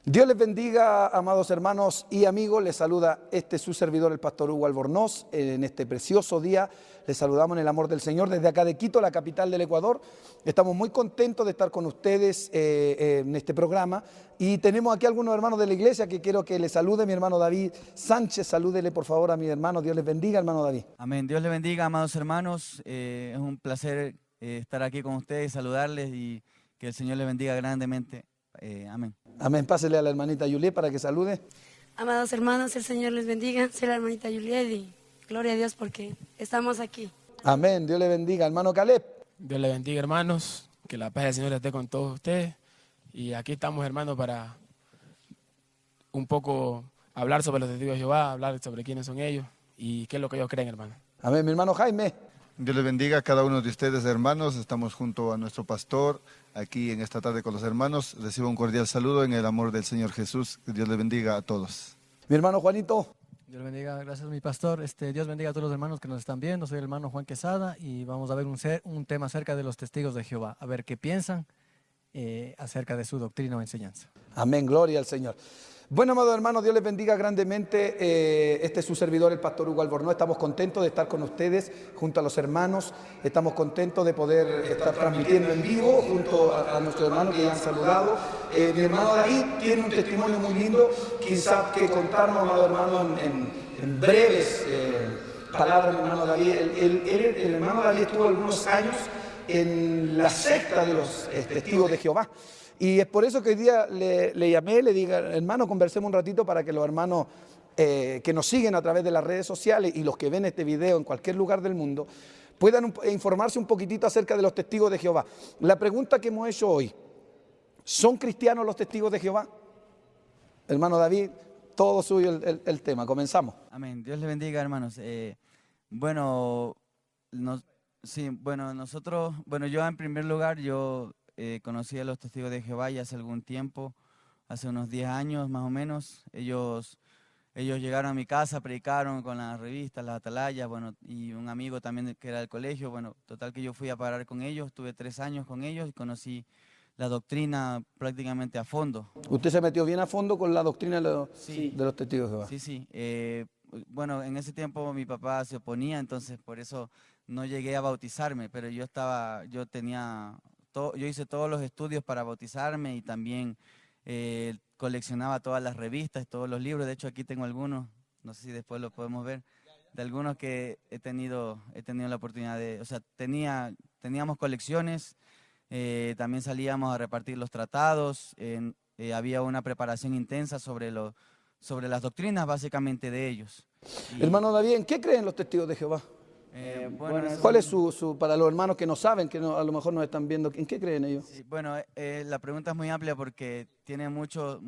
Dios les bendiga, amados hermanos y amigos. Les saluda su servidor, el pastor Hugo Albornoz. En este precioso día les saludamos en el amor del Señor desde acá de Quito, la capital del Ecuador. Estamos muy contentos de estar con ustedes en este programa. Y tenemos aquí algunos hermanos de la iglesia que quiero que les salude. Mi hermano David Sánchez, salúdele por favor a mi hermano. Dios les bendiga, hermano David. Amén. Dios les bendiga, amados hermanos. Es un placer estar aquí con ustedes, saludarles y que el Señor les bendiga grandemente. Amén. Amén. Pásele a la hermanita Juliet para que salude. Amados hermanos, el Señor les bendiga. Soy la hermanita Juliet y gloria a Dios porque estamos aquí. Amén. Dios le bendiga. Hermano Caleb. Dios le bendiga, hermanos, que la paz del Señor esté con todos ustedes. Y aquí estamos, hermanos, para un poco hablar sobre los testigos de Jehová, hablar sobre quiénes son ellos y qué es lo que ellos creen, hermano. Amén. Mi hermano Jaime. Dios les bendiga a cada uno de ustedes, hermanos. Estamos junto a nuestro pastor aquí en esta tarde con los hermanos. Recibo un cordial saludo en el amor del Señor Jesús. Que Dios les bendiga a todos. Mi hermano Juanito. Dios bendiga, gracias mi pastor. Dios bendiga a todos los hermanos que nos están viendo. Soy el hermano Juan Quesada y vamos a ver un tema acerca de los testigos de Jehová. A ver qué piensan acerca de su doctrina o enseñanza. Amén, gloria al Señor. Bueno, amados hermanos, Dios les bendiga grandemente. Este es su servidor, el pastor Hugo Albornoz. Estamos contentos de estar con ustedes, junto a los hermanos. Estamos contentos de poder estar transmitiendo en vivo junto a nuestros hermanos que ya han saludado. Mi hermano David tiene un testimonio muy lindo, quizás que contarnos, amados hermanos, en breves palabras. Mi hermano David, el hermano David estuvo algunos años en la secta de los testigos de Jehová. Y es por eso que hoy día le llamé, le dije, hermano, conversemos un ratito para que los hermanos que nos siguen a través de las redes sociales y los que ven este video en cualquier lugar del mundo puedan informarse un poquitito acerca de los testigos de Jehová. La pregunta que hemos hecho hoy, ¿son cristianos los testigos de Jehová? Hermano David, todo suyo el tema. Comenzamos. Amén. Dios les bendiga, hermanos. Yo en primer lugar, conocí a los testigos de Jehová ya hace algún tiempo, hace unos 10 años más o menos. Ellos llegaron a mi casa, predicaron con las revistas, las atalayas, y un amigo también que era del colegio. Total que yo fui a parar con ellos, estuve 3 años con ellos y conocí la doctrina prácticamente a fondo. ¿Usted se metió bien a fondo con la doctrina de los testigos de Jehová? Sí. En ese tiempo mi papá se oponía, entonces por eso no llegué a bautizarme, pero yo hice todos los estudios para bautizarme y también coleccionaba todas las revistas, todos los libros. De hecho, aquí tengo algunos, no sé si después los podemos ver, de algunos que he tenido la oportunidad teníamos colecciones, también salíamos a repartir los tratados, había una preparación intensa sobre las doctrinas básicamente de ellos. Hermano David, ¿en qué creen los testigos de Jehová? ¿Cuál es para los hermanos que no saben, que a lo mejor nos están viendo, en qué creen ellos? Sí, la pregunta es muy amplia porque tiene muchas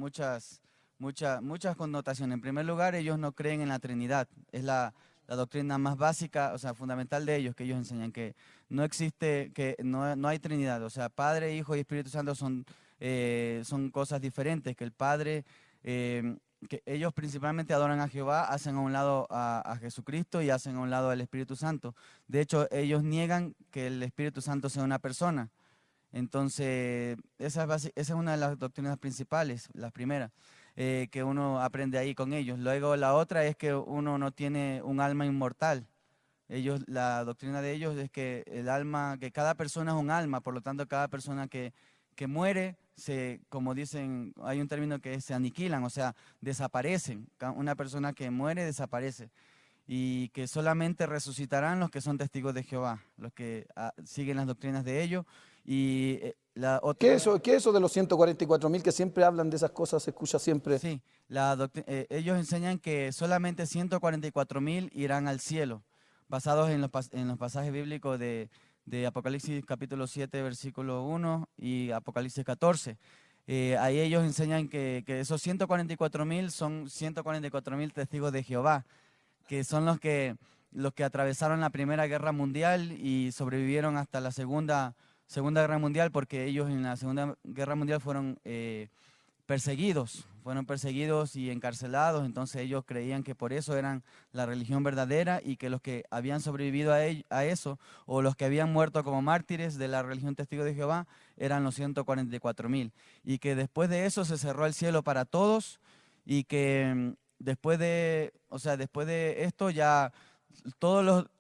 connotaciones. En primer lugar, ellos no creen en la Trinidad. Es la doctrina más básica, o sea, fundamental de ellos, que ellos enseñan que no existe, que no hay Trinidad. O sea, Padre, Hijo y Espíritu Santo son cosas diferentes, que el Padre... que ellos principalmente adoran a Jehová, hacen a un lado a Jesucristo y hacen a un lado al Espíritu Santo. De hecho, ellos niegan que el Espíritu Santo sea una persona. Entonces, esa es una de las doctrinas principales, la primera, que uno aprende ahí con ellos. Luego, la otra es que uno no tiene un alma inmortal. La doctrina de ellos es que que cada persona es un alma, por lo tanto, cada persona que muere, como dicen, hay un término que se aniquilan, o sea, desaparecen. Una persona que muere desaparece. Y que solamente resucitarán los que son testigos de Jehová, los que siguen las doctrinas de ellos. Y ¿Qué es eso de los 144.000 que siempre hablan de esas cosas, se escucha siempre? Sí, ellos enseñan que solamente 144.000 irán al cielo, basados en los pasajes bíblicos de Apocalipsis capítulo 7, versículo 1 y Apocalipsis 14. Ahí ellos enseñan que esos 144.000 son 144.000 testigos de Jehová, que son los que atravesaron la Primera Guerra Mundial y sobrevivieron hasta la Segunda Guerra Mundial, porque ellos en la Segunda Guerra Mundial fueron fueron perseguidos y encarcelados, entonces ellos creían que por eso eran la religión verdadera y que los que habían sobrevivido a eso, o los que habían muerto como mártires de la religión testigo de Jehová, eran los 144,000, y que después de eso se cerró el cielo para todos, y que después de esto ya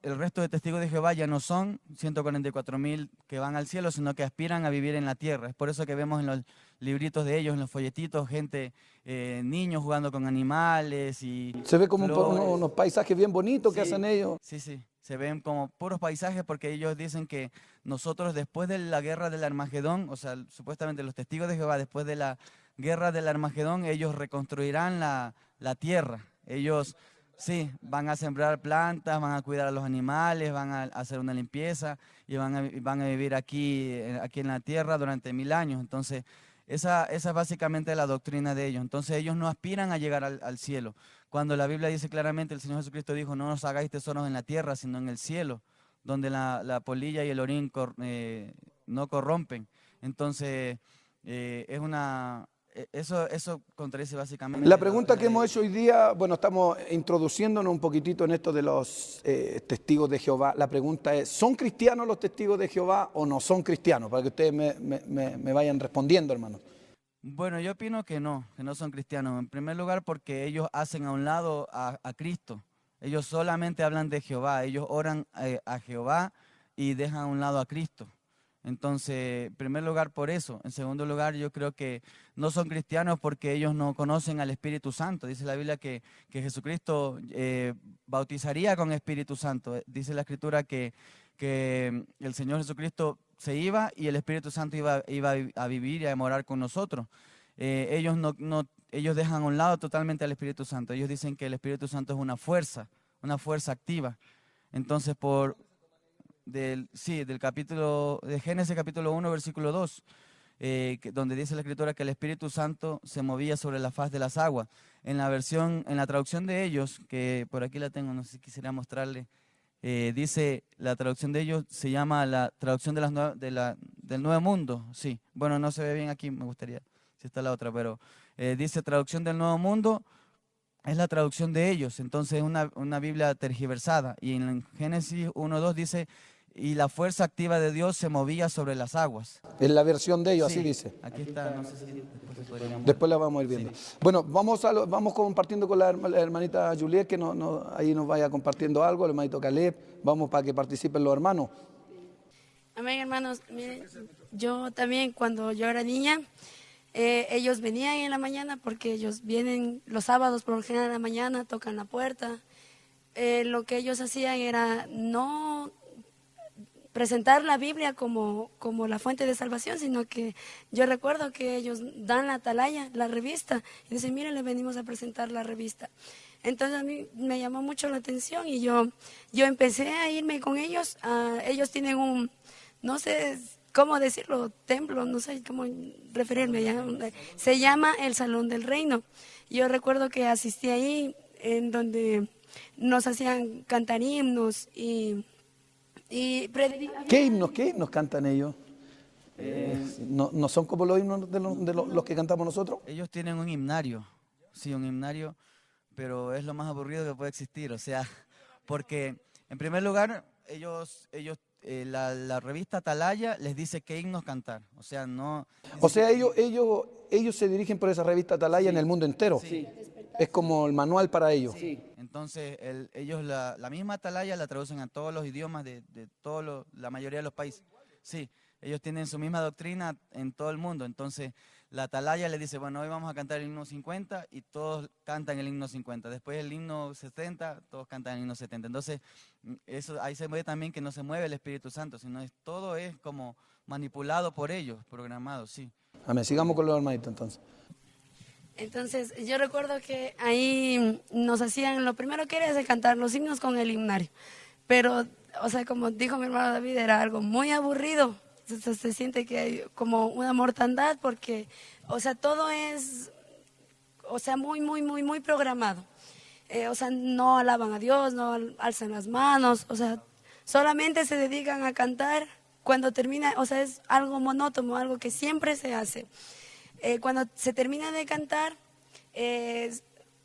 el resto de testigos de Jehová ya no son 144,000 que van al cielo, sino que aspiran a vivir en la tierra. Es por eso que vemos en los libritos de ellos, en los folletitos, gente, niños jugando con animales y Se ve como flores. unos paisajes bien bonitos que Sí, hacen ellos. Sí, se ven como puros paisajes porque ellos dicen que nosotros después de la guerra del Armagedón, o sea, supuestamente los testigos de Jehová después de la guerra del Armagedón, ellos reconstruirán la tierra. Ellos, sí, van a sembrar plantas, van a cuidar a los animales, van a hacer una limpieza y van a vivir aquí en la tierra durante 1000 años. Entonces, esa es básicamente la doctrina de ellos. Entonces, ellos no aspiran a llegar al cielo. Cuando la Biblia dice claramente, el Señor Jesucristo dijo, no os hagáis tesoros en la tierra, sino en el cielo, donde la polilla y el orín no corrompen. Entonces, eso contradice básicamente. La pregunta que hemos hecho hoy día, bueno, estamos introduciéndonos un poquitito en esto de los testigos de Jehová. La pregunta es, ¿son cristianos los testigos de Jehová o no son cristianos? Para que ustedes me vayan respondiendo, hermano. Bueno, yo opino que no son cristianos. En primer lugar, porque ellos hacen a un lado a Cristo. Ellos solamente hablan de Jehová. Ellos oran a Jehová y dejan a un lado a Cristo. Entonces, en primer lugar, por eso. En segundo lugar, yo creo que no son cristianos porque ellos no conocen al Espíritu Santo. Dice la Biblia que Jesucristo bautizaría con Espíritu Santo. Dice la Escritura que el Señor Jesucristo se iba y el Espíritu Santo iba a vivir y a morar con nosotros. Ellos ellos dejan a un lado totalmente al Espíritu Santo. Ellos dicen que el Espíritu Santo es una fuerza activa. Entonces, del capítulo de Génesis capítulo 1 versículo 2, donde dice la Escritura que el Espíritu Santo se movía sobre la faz de las aguas. En la traducción de ellos, que por aquí la tengo, no sé si quisiera mostrarle, dice, la traducción de ellos se llama la traducción del Nuevo Mundo. Sí, bueno, no se ve bien aquí, me gustaría, si está la otra, pero dice traducción del Nuevo Mundo. Es la traducción de ellos, entonces es una Biblia tergiversada. Y en Génesis 1:2 dice, y la fuerza activa de Dios se movía sobre las aguas. En la versión de ellos, Sí, así dice. Aquí está, no sé si después se podría mostrar. Después la vamos a ir viendo. Sí. Bueno, vamos compartiendo con la hermanita Juliet, que ahí nos vaya compartiendo algo, el hermanito Caleb. Vamos para que participen los hermanos. Amén, hermanos. Miren, yo también cuando yo era niña, ellos venían en la mañana porque ellos vienen los sábados por lo general en la mañana, tocan la puerta. Lo que ellos hacían era no presentar la Biblia como la fuente de salvación, sino que yo recuerdo que ellos dan la atalaya, la revista, y dicen, miren, les venimos a presentar la revista. Entonces a mí me llamó mucho la atención y yo empecé a irme con ellos. Ellos tienen un, no sé cómo decirlo, templo, no sé cómo referirme ya. Se llama el Salón del Reino. Yo recuerdo que asistí ahí, en donde nos hacían cantar himnos y predicar. ¿Qué himnos cantan ellos? ¿No son como los himnos de los que cantamos nosotros? Ellos tienen un himnario, sí, un himnario, pero es lo más aburrido que puede existir, o sea, porque en primer lugar, la revista Atalaya les dice qué himnos cantar, o sea, no... O sea, ellos se dirigen por esa revista Atalaya en el mundo entero. Sí. Es como el manual para ellos. Sí. Entonces, ellos la misma Atalaya la traducen a todos los idiomas de la mayoría de los países. Sí, ellos tienen su misma doctrina en todo el mundo. Entonces, la Atalaya les dice, bueno, hoy vamos a cantar el himno 50 y todos cantan el himno 50. Después el himno 70, todos cantan el himno 70. Entonces, ahí se ve también que no se mueve el Espíritu Santo, sino todo es como manipulado por ellos, programado, sí. Amén. Sigamos con los hermanitos entonces. Entonces, yo recuerdo que ahí nos hacían, lo primero que era cantar los himnos con el himnario. Pero, o sea, como dijo mi hermano David, era algo muy aburrido. Se siente que hay como una mortandad porque, o sea, todo es, o sea, muy, muy, muy, muy programado. O sea, no alaban a Dios, no alzan las manos, o sea, solamente se dedican a cantar cuando termina, o sea, es algo monótono, algo que siempre se hace. cuando se termina de cantar,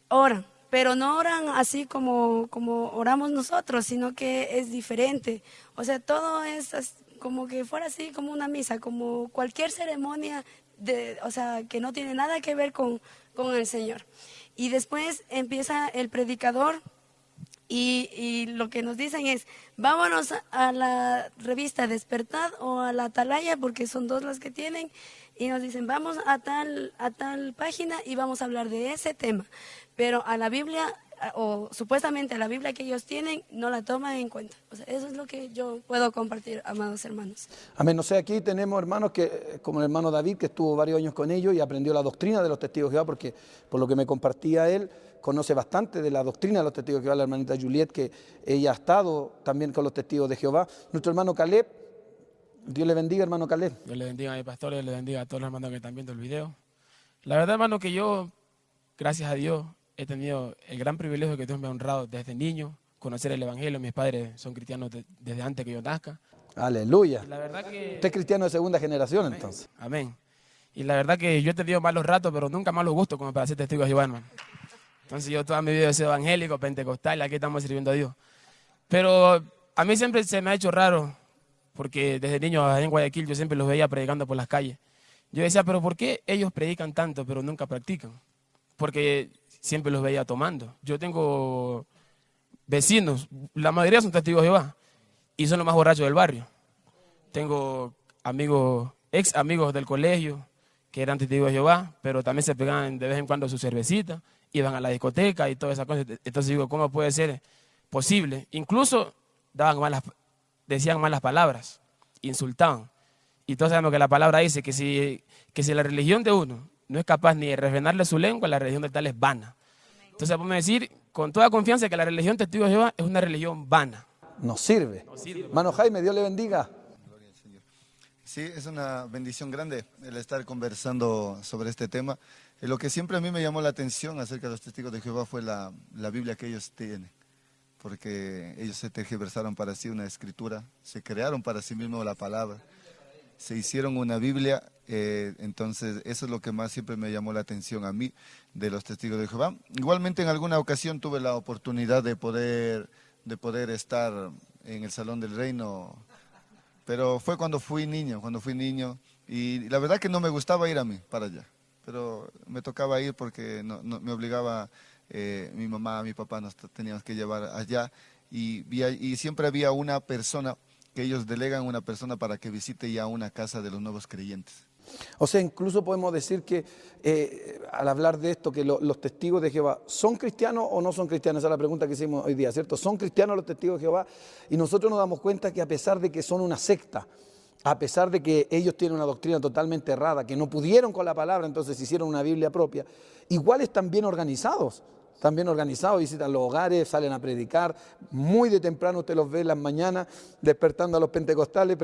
oran, pero no oran así como oramos nosotros, sino que es diferente. O sea, todo es como que fuera así como una misa, como cualquier ceremonia, o sea, que no tiene nada que ver con el Señor. Y después empieza el predicador y lo que nos dicen es, vámonos a la revista Despertad o a la Atalaya, porque son dos las que tienen, y nos dicen, vamos a tal página y vamos a hablar de ese tema. Pero a la Biblia, o supuestamente a la Biblia que ellos tienen, no la toman en cuenta. O sea, eso es lo que yo puedo compartir, amados hermanos. Amén. No sé, aquí tenemos hermanos que, como el hermano David, que estuvo varios años con ellos y aprendió la doctrina de los testigos de Jehová, porque por lo que me compartía él, conoce bastante de la doctrina de los testigos de Jehová, la hermanita Juliet, que ella ha estado también con los testigos de Jehová. Nuestro hermano Caleb, Dios le bendiga, hermano Caleb. Dios le bendiga a mi pastor, Dios le bendiga a todos los hermanos que están viendo el video. La verdad, hermano, que yo, gracias a Dios, he tenido el gran privilegio que Dios me ha honrado desde niño, conocer el Evangelio. Mis padres son cristianos desde antes que yo nazca. Aleluya. La verdad que... Usted es cristiano de segunda generación, Amén. entonces. Amén. Y la verdad que yo he tenido malos ratos, pero nunca malos gustos como para ser testigo de Jehová, hermano. Entonces yo toda mi vida he sido evangélico, pentecostal, y aquí estamos sirviendo a Dios. Pero a mí siempre se me ha hecho raro, porque desde niño allá en Guayaquil yo siempre los veía predicando por las calles. Yo decía, pero ¿por qué ellos predican tanto pero nunca practican? Porque siempre los veía tomando. Yo tengo vecinos, la mayoría son testigos de Jehová, y son los más borrachos del barrio. Tengo amigos, ex amigos del colegio, que eran testigos de Jehová, pero también se pegaban de vez en cuando su cervecita, iban a la discoteca y todas esas cosas. Entonces digo, ¿cómo puede ser posible? Incluso decían malas palabras, insultaban. Y todos sabemos que la palabra dice que si la religión de uno no es capaz ni de refrenarle su lengua, la religión del tal es vana. Entonces podemos decir con toda confianza que la religión testigo de Jehová es una religión vana. Nos sirve. Hermano Jaime, Dios le bendiga. Sí, es una bendición grande el estar conversando sobre este tema. Lo que siempre a mí me llamó la atención acerca de los testigos de Jehová fue la Biblia que ellos tienen, porque ellos se tergiversaron para sí una escritura, se crearon para sí mismos la palabra, se hicieron una Biblia, entonces eso es lo que más siempre me llamó la atención a mí de los testigos de Jehová. Igualmente en alguna ocasión tuve la oportunidad de poder estar en el Salón del Reino, pero fue cuando fui niño, y la verdad que no me gustaba ir a mí para allá, pero me tocaba ir porque no, me obligaba mi mamá, mi papá, nos teníamos que llevar allá, y siempre había una persona, que ellos delegan una persona para que visite ya una casa de los nuevos creyentes. O sea, incluso podemos decir que al hablar de esto, que los testigos de Jehová, ¿son cristianos o no son cristianos? Esa es la pregunta que hicimos hoy día, ¿cierto? ¿Son cristianos los testigos de Jehová? Y nosotros nos damos cuenta que a pesar de que son una secta, a pesar de que ellos tienen una doctrina totalmente errada, que no pudieron con la palabra, entonces hicieron una Biblia propia, igual están bien organizados. Están bien organizados, visitan los hogares, salen a predicar. Muy de temprano usted los ve en las mañanas despertando a los pentecostales,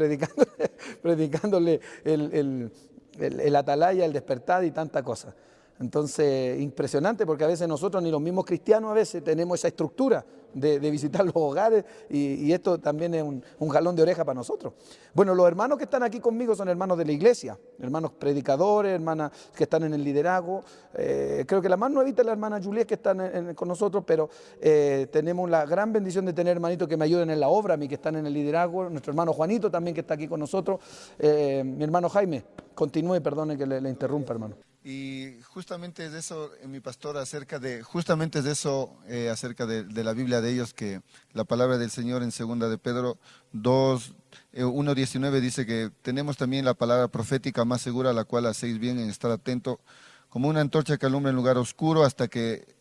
predicándole el atalaya, el despertar y tanta cosa. Entonces, impresionante, porque a veces nosotros, ni los mismos cristianos, a veces tenemos esa estructura de visitar los hogares, y esto también es un jalón de oreja para nosotros. Bueno, los hermanos que están aquí conmigo son hermanos de la iglesia, hermanos predicadores, hermanas que están en el liderazgo. Creo que la más nuevita es la hermana Juliet, que está con nosotros, pero tenemos la gran bendición de tener hermanitos que me ayuden en la obra, a mí que están en el liderazgo, nuestro hermano Juanito también, que está aquí con nosotros, mi hermano Jaime, continúe, perdone que le interrumpa, hermano. Y justamente es de eso, mi pastor, acerca de la Biblia de ellos, que la palabra del Señor en 2 de Pedro 2, 1:19 dice que tenemos también la palabra profética más segura, a la cual hacéis bien en estar atento, como una antorcha que alumbra en lugar oscuro hasta que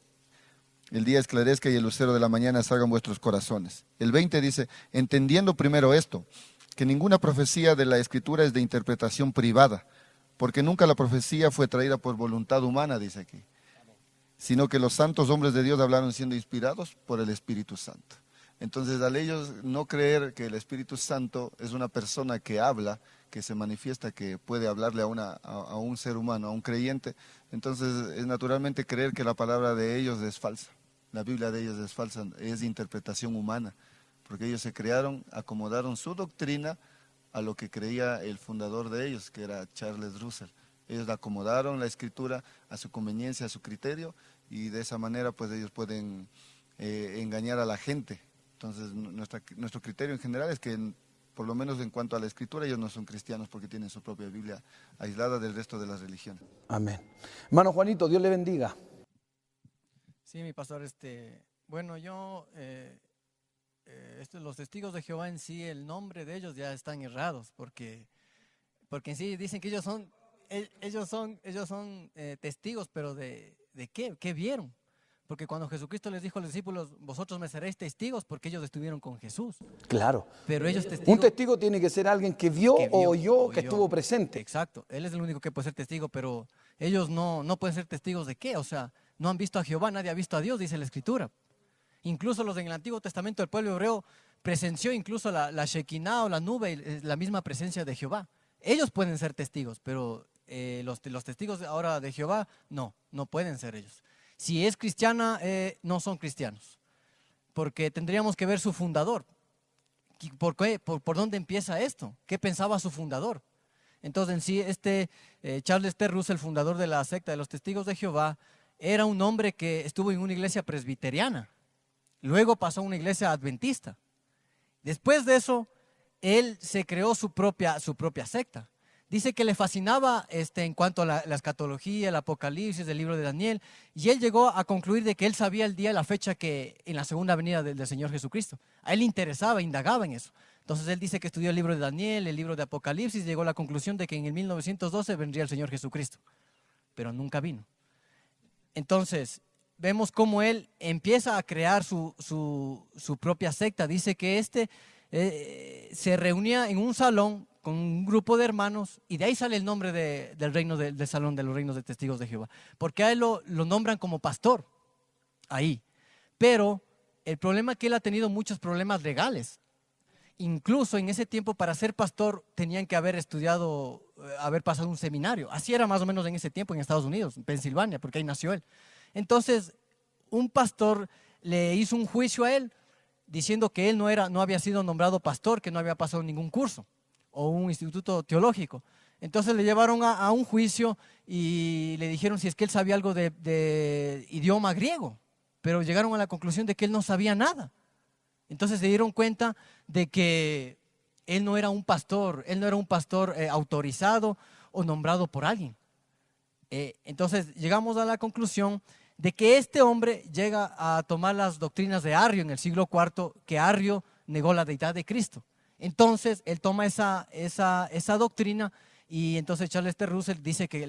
el día esclarezca y el lucero de la mañana salga en vuestros corazones. El 20 dice, entendiendo primero esto, que ninguna profecía de la Escritura es de interpretación privada, porque nunca la profecía fue traída por voluntad humana, dice aquí, sino que los santos hombres de Dios hablaron siendo inspirados por el Espíritu Santo. Entonces, al ellos no creer que el Espíritu Santo es una persona que habla, que se manifiesta, que puede hablarle a un ser humano, a un creyente, entonces es naturalmente creer que la palabra de ellos es falsa, la Biblia de ellos es falsa, es de interpretación humana, porque ellos se crearon, acomodaron su doctrina a lo que creía el fundador de ellos, que era Charles Russell. Ellos acomodaron la escritura a su conveniencia, a su criterio, y de esa manera pues ellos pueden engañar a la gente. Entonces nuestro criterio en general es que, por lo menos en cuanto a la escritura, ellos no son cristianos porque tienen su propia Biblia aislada del resto de las religiones. Amén. Hermano Juanito, Dios le bendiga. Sí, mi pastor, bueno, los testigos de Jehová en sí, el nombre de ellos ya están errados, porque en sí dicen que ellos son testigos, pero ¿de qué? ¿Qué vieron? Porque cuando Jesucristo les dijo a los discípulos, vosotros me seréis testigos, porque ellos estuvieron con Jesús. Claro. Pero ellos Un testigo tiene que ser alguien que vio, o oyó, que oyó. estuvo presente. Exacto, él es el único que puede ser testigo, pero ellos no pueden ser testigos de qué, o sea, no han visto a Jehová, nadie ha visto a Dios, dice la Escritura. Incluso los en el Antiguo Testamento, el pueblo hebreo presenció incluso la Shekinah o la nube, la misma presencia de Jehová. Ellos pueden ser testigos, pero los testigos ahora de Jehová, no pueden ser ellos. Si es cristiana, no son cristianos, porque tendríamos que ver su fundador. ¿Por qué? ¿Por dónde empieza esto? ¿Qué pensaba su fundador? Entonces, en sí, Charles T. Russell, fundador de la secta de los Testigos de Jehová, era un hombre que estuvo en una iglesia presbiteriana. Luego pasó a una iglesia adventista. Después de eso, él se creó su propia secta. Dice que le fascinaba en cuanto a la escatología, el Apocalipsis, el libro de Daniel, y él llegó a concluir de que él sabía el día y la fecha que en la segunda venida del Señor Jesucristo. A él le interesaba, indagaba en eso. Entonces él dice que estudió el libro de Daniel, el libro de Apocalipsis, y llegó a la conclusión de que en el 1912 vendría el Señor Jesucristo, pero nunca vino. Entonces vemos cómo él empieza a crear su propia secta. Dice que se reunía en un salón con un grupo de hermanos, y de ahí sale el nombre del reino del salón de los reinos de testigos de Jehová, porque a él lo nombran como pastor ahí. Pero el problema es que él ha tenido muchos problemas legales. Incluso en ese tiempo, para ser pastor tenían que haber estudiado, haber pasado un seminario. Así era más o menos en ese tiempo en Estados Unidos, en Pensilvania, porque ahí nació él. Entonces un pastor le hizo un juicio a él diciendo que él no había sido nombrado pastor, que no había pasado ningún curso o un instituto teológico. Entonces le llevaron a un juicio y le dijeron si es que él sabía algo de idioma griego, pero llegaron a la conclusión de que él no sabía nada. Entonces se dieron cuenta de que él no era un pastor, autorizado o nombrado por alguien. Entonces llegamos a la conclusión de que este hombre llega a tomar las doctrinas de Arrio en el siglo IV, que Arrio negó la deidad de Cristo. Entonces él toma esa doctrina, y entonces Charles T. Russell dice que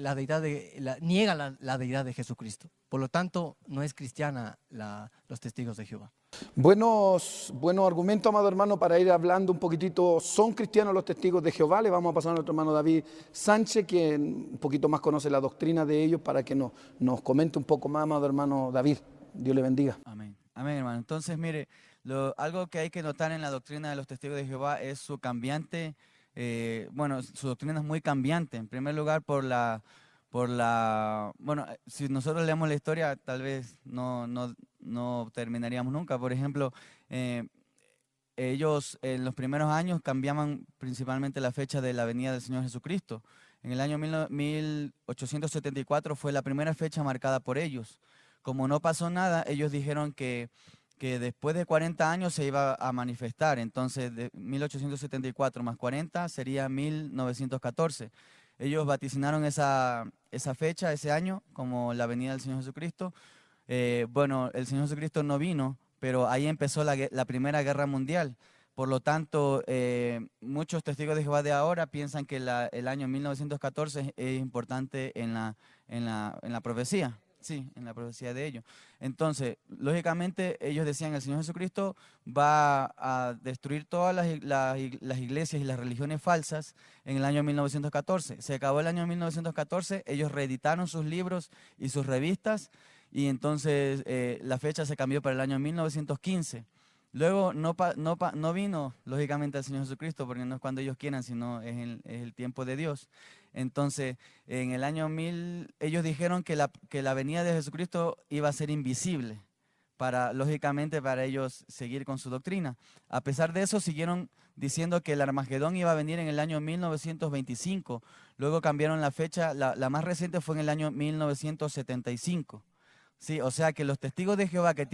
niega la deidad de Jesucristo. Por lo tanto, no es cristiana los testigos de Jehová. Buenos argumentos, amado hermano, para ir hablando un poquitito. ¿Son cristianos los testigos de Jehová? Le vamos a pasar a nuestro hermano David Sánchez, quien un poquito más conoce la doctrina de ellos, para que nos comente un poco más, amado hermano David. Dios le bendiga. Amén. Amén, hermano. Entonces, mire, algo que hay que notar en la doctrina de los testigos de Jehová es su cambiante, su doctrina es muy cambiante. En primer lugar, si nosotros leemos la historia, tal vez no terminaríamos nunca. Por ejemplo, ellos en los primeros años cambiaban principalmente la fecha de la venida del Señor Jesucristo. En el año 1874 fue la primera fecha marcada por ellos. Como no pasó nada, ellos dijeron que después de 40 años se iba a manifestar. Entonces, de 1874 más 40 sería 1914. Ellos vaticinaron esa fecha, ese año, como la venida del Señor Jesucristo. El Señor Jesucristo no vino, pero ahí empezó la Primera Guerra Mundial. Por lo tanto, muchos testigos de Jehová de ahora piensan que el año 1914 es importante en la profecía. Sí, en la profecía de ellos. Entonces, lógicamente, ellos decían que el Señor Jesucristo va a destruir todas las iglesias y las religiones falsas en el año 1914. Se acabó el año 1914, ellos reeditaron sus libros y sus revistas, y entonces la fecha se cambió para el año 1915. Luego no vino, lógicamente, el Señor Jesucristo, porque no es cuando ellos quieran, sino es el tiempo de Dios. Entonces, en el año 1000, ellos dijeron que la venida de Jesucristo iba a ser invisible, lógicamente, para ellos seguir con su doctrina. A pesar de eso, siguieron diciendo que el Armagedón iba a venir en el año 1925. Luego cambiaron la fecha, la más reciente fue en el año 1975. Sí, o sea que los testigos de Jehová que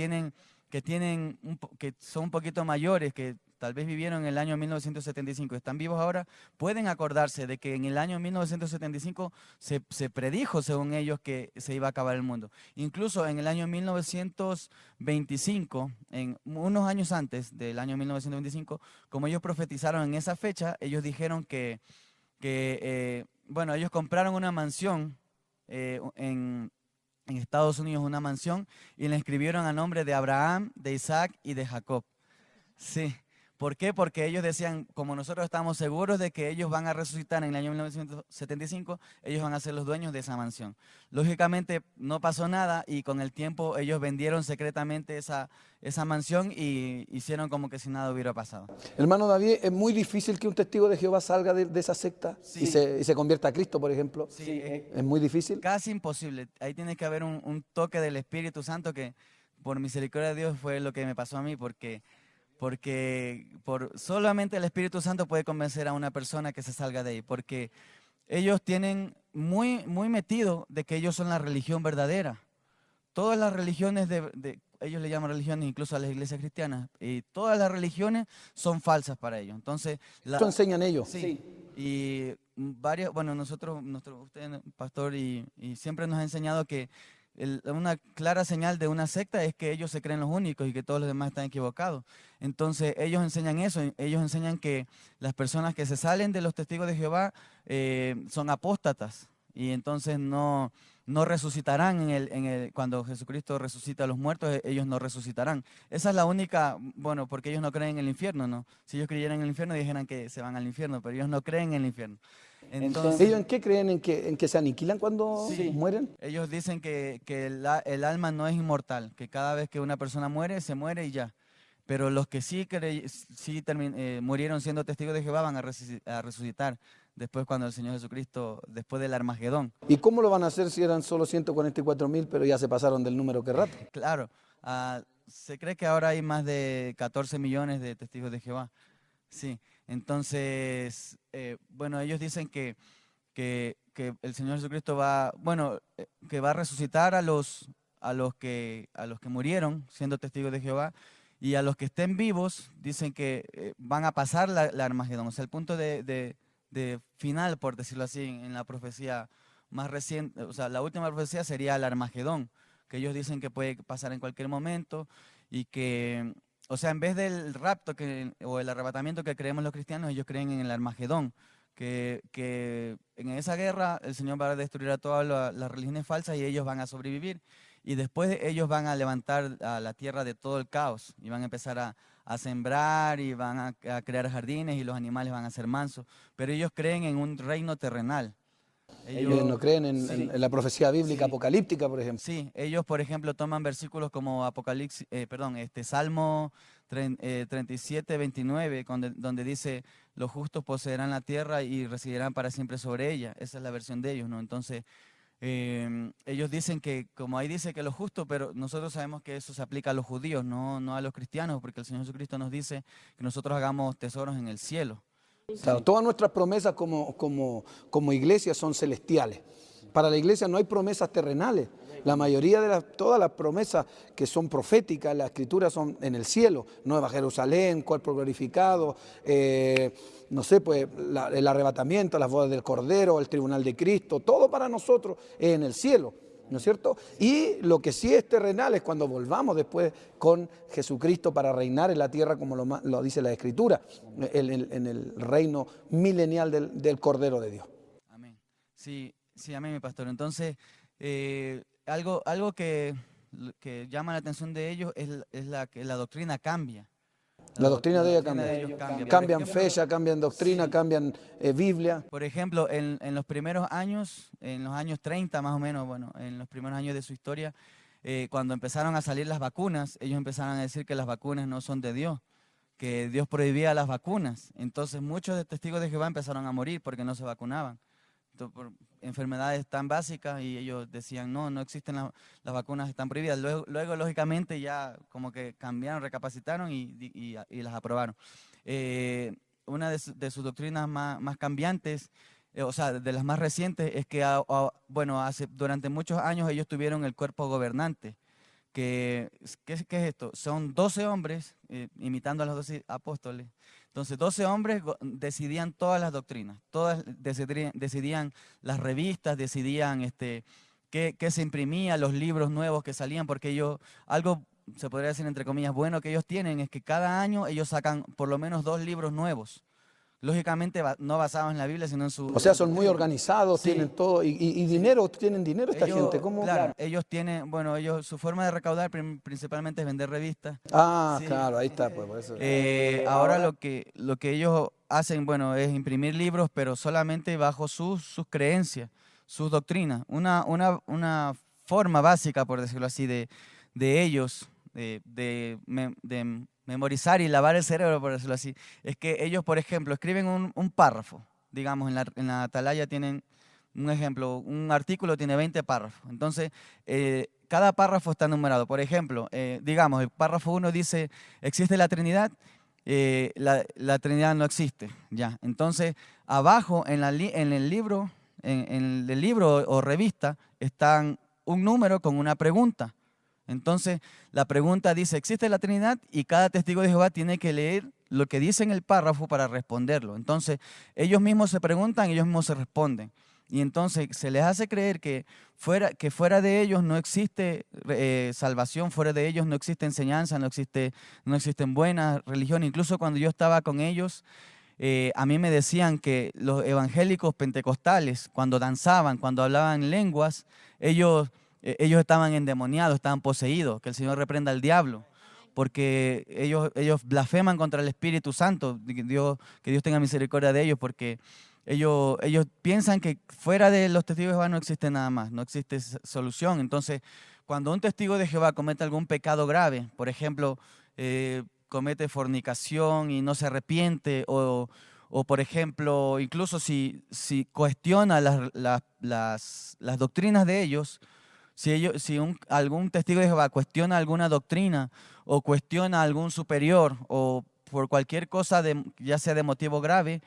son un poquito mayores, que tal vez vivieron en el año 1975, están vivos ahora, pueden acordarse de que en el año 1975 se predijo, según ellos, que se iba a acabar el mundo. Incluso en el año 1925, en unos años antes del año 1925, como ellos profetizaron en esa fecha, ellos dijeron bueno, ellos compraron una mansión en Estados Unidos, una mansión, y la inscribieron a nombre de Abraham, de Isaac y de Jacob. Sí. ¿Por qué? Porque ellos decían, como nosotros estamos seguros de que ellos van a resucitar en el año 1975, ellos van a ser los dueños de esa mansión. Lógicamente no pasó nada y con el tiempo ellos vendieron secretamente esa mansión y hicieron como que si nada hubiera pasado. Hermano David, ¿es muy difícil que un testigo de Jehová salga de esa secta Sí. y se convierta a Cristo, por ejemplo? Sí, ¿Es muy difícil? casi imposible. Ahí tiene que haber un toque del Espíritu Santo que por misericordia de Dios fue lo que me pasó a mí, porque solamente el Espíritu Santo puede convencer a una persona que se salga de ahí, porque ellos tienen muy, muy metido de que ellos son la religión verdadera. Todas las religiones, ellos le llaman religiones incluso a las iglesias cristianas, y todas las religiones son falsas para ellos. Entonces, ¿Esto enseñan ellos? sí. Y bueno, usted, pastor, y siempre nos ha enseñado que una clara señal de una secta es que ellos se creen los únicos y que todos los demás están equivocados. Entonces ellos enseñan eso, ellos enseñan que las personas que se salen de los testigos de Jehová son apóstatas y entonces no resucitarán cuando Jesucristo resucita a los muertos, ellos no resucitarán. Esa es la única, bueno, porque ellos no creen en el infierno, ¿no? Si ellos creyeran en el infierno dijeran que se van al infierno, pero ellos no creen en el infierno. Entonces, ¿Ellos en qué creen? ¿En que se aniquilan cuando mueren? ellos dicen que el alma no es inmortal, que cada vez que una persona muere, se muere y ya. Pero los que murieron siendo testigos de Jehová van a resucitar después cuando el Señor Jesucristo, después del Armagedón. ¿Y cómo lo van a hacer si eran solo 144,000, pero ya se pasaron del número que rato? Claro, se cree que ahora hay más de 14 millones de testigos de Jehová. Sí, entonces, bueno, ellos dicen que el Señor Jesucristo que va a resucitar a los que murieron siendo testigos de Jehová, y a los que estén vivos dicen que van a pasar la Armagedón, o sea, el punto de final, por decirlo así, en la profecía más reciente, o sea, la última profecía sería el Armagedón, que ellos dicen que puede pasar en cualquier momento y que, o sea, en vez del rapto o el arrebatamiento que creemos los cristianos, ellos creen en el Armagedón, que en esa guerra el Señor va a destruir a todas las religiones falsas y ellos van a sobrevivir. Y después ellos van a levantar a la tierra de todo el caos y van a empezar a sembrar y van a crear jardines y los animales van a ser mansos. Pero ellos creen en un reino terrenal. Ellos no creen sí, en la profecía bíblica sí, apocalíptica, por ejemplo. Sí, ellos, por ejemplo, toman versículos como Salmo 37, 29, donde dice, los justos poseerán la tierra y residirán para siempre sobre ella. Esa es la versión de ellos, ¿no? Entonces, ellos dicen que, como ahí dice que los justos, pero nosotros sabemos que eso se aplica a los judíos, no a los cristianos, porque el Señor Jesucristo nos dice que nosotros hagamos tesoros en el cielo. Claro, todas nuestras promesas como iglesia son celestiales. Para la iglesia no hay promesas terrenales. La mayoría de todas las promesas que son proféticas, las escrituras son en el cielo. Nueva Jerusalén, cuerpo glorificado, no sé, pues el arrebatamiento, las bodas del Cordero, el tribunal de Cristo, todo para nosotros es en el cielo, ¿no es cierto? Y lo que sí es terrenal es cuando volvamos después con Jesucristo para reinar en la tierra, como lo dice la Escritura, en el reino milenial del Cordero de Dios. Amén. Sí, amén, mi pastor. Entonces, algo que llama la atención de ellos es que la doctrina cambia. La doctrina de ellos cambia. Cambian Por ejemplo, fecha, cambian doctrina, sí. cambian Biblia. Por ejemplo, en los primeros años, en los años 30 más o menos, bueno, en los primeros años de su historia, cuando empezaron a salir las vacunas, ellos empezaron a decir que las vacunas no son de Dios, que Dios prohibía las vacunas. Entonces muchos de testigos de Jehová empezaron a morir porque no se vacunaban, por enfermedades tan básicas, y ellos decían, no existen las vacunas, están prohibidas. Luego, lógicamente, ya como que cambiaron, recapacitaron y las aprobaron. Una de sus doctrinas más cambiantes, o sea, de las más recientes, es que, durante muchos años ellos tuvieron el cuerpo gobernante. ¿Qué es esto? Son 12 hombres, imitando a los 12 apóstoles. Entonces, 12 hombres decidían todas las doctrinas, todas decidían las revistas, decidían qué se imprimía, los libros nuevos que salían, porque ellos, algo se podría decir entre comillas bueno que ellos tienen, es que cada año ellos sacan por lo menos 2 libros nuevos. Lógicamente no basados en la Biblia, sino en su... O sea, son muy organizados, Sí. tienen todo. Y dinero, tienen dinero esta gente. ¿Cómo? Claro, ellos tienen, su forma de recaudar principalmente es vender revistas. Ah, Sí. claro, ahí está, pues por eso. Ahora lo que ellos hacen, es imprimir libros, pero solamente bajo sus creencias, sus doctrinas. Una forma básica, por decirlo así, de ellos, de memorizar y lavar el cerebro, por decirlo así, es que ellos, por ejemplo, escriben un párrafo. Digamos, en la atalaya tienen un ejemplo, un artículo tiene 20 párrafos. Entonces, cada párrafo está numerado. Por ejemplo, digamos, el párrafo 1 dice, ¿existe la Trinidad? La Trinidad no existe. Ya. Entonces, abajo en el libro, en el libro o revista, están un número con una pregunta. Entonces, la pregunta dice, ¿existe la Trinidad? Y cada testigo de Jehová tiene que leer lo que dice en el párrafo para responderlo. Entonces, ellos mismos se preguntan, ellos mismos se responden. Y entonces se les hace creer que fuera de ellos no existe salvación, fuera de ellos no existe enseñanza, no existen buenas religiones. Incluso cuando yo estaba con ellos, a mí me decían que los evangélicos pentecostales, cuando danzaban, cuando hablaban lenguas, ellos estaban endemoniados, estaban poseídos, que el Señor reprenda al diablo, porque ellos blasfeman contra el Espíritu Santo, que Dios tenga misericordia de ellos, porque ellos piensan que fuera de los testigos de Jehová no existe nada más, no existe solución. Entonces, cuando un testigo de Jehová comete algún pecado grave, por ejemplo, comete fornicación y no se arrepiente, o por ejemplo, incluso si cuestiona las doctrinas de ellos, si algún testigo de Jehová cuestiona alguna doctrina o cuestiona a algún superior o por cualquier cosa, ya sea de motivo grave,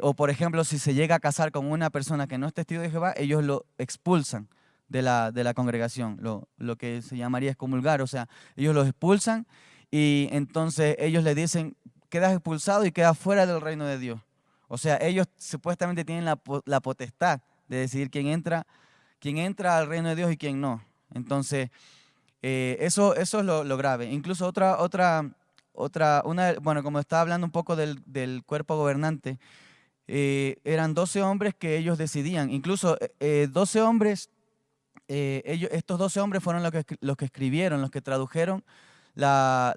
o por ejemplo, si se llega a casar con una persona que no es testigo de Jehová, ellos lo expulsan de la congregación, lo que se llamaría excomulgar, o sea, ellos los expulsan y entonces ellos le dicen, quedas expulsado y quedas fuera del reino de Dios. O sea, ellos supuestamente tienen la potestad de decidir quién entra al reino de Dios y quién no. Entonces, eso es lo grave. Incluso como estaba hablando un poco del cuerpo gobernante, eran 12 hombres que ellos decidían. Incluso 12 hombres, estos 12 hombres fueron los que escribieron, los que tradujeron la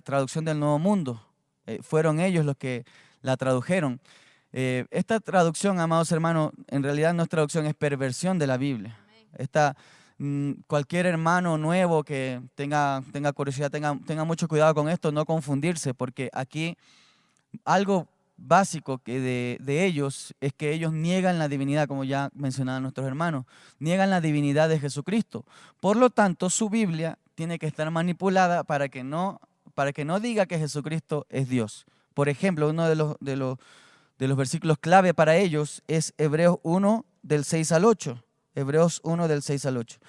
traducción del Nuevo Mundo. Fueron ellos los que la tradujeron. Esta traducción, amados hermanos, en realidad no es traducción, es perversión de la Biblia. Cualquier hermano nuevo que tenga curiosidad, tenga mucho cuidado con esto, no confundirse, porque aquí algo básico que de ellos es que ellos niegan la divinidad, como ya mencionaban nuestros hermanos, niegan la divinidad de Jesucristo. Por lo tanto, su Biblia tiene que estar manipulada para que no diga que Jesucristo es Dios. Por ejemplo, uno de los versículos clave para ellos es Hebreos 1 del 6 al 8. Hebreos 1 del 6 al 8.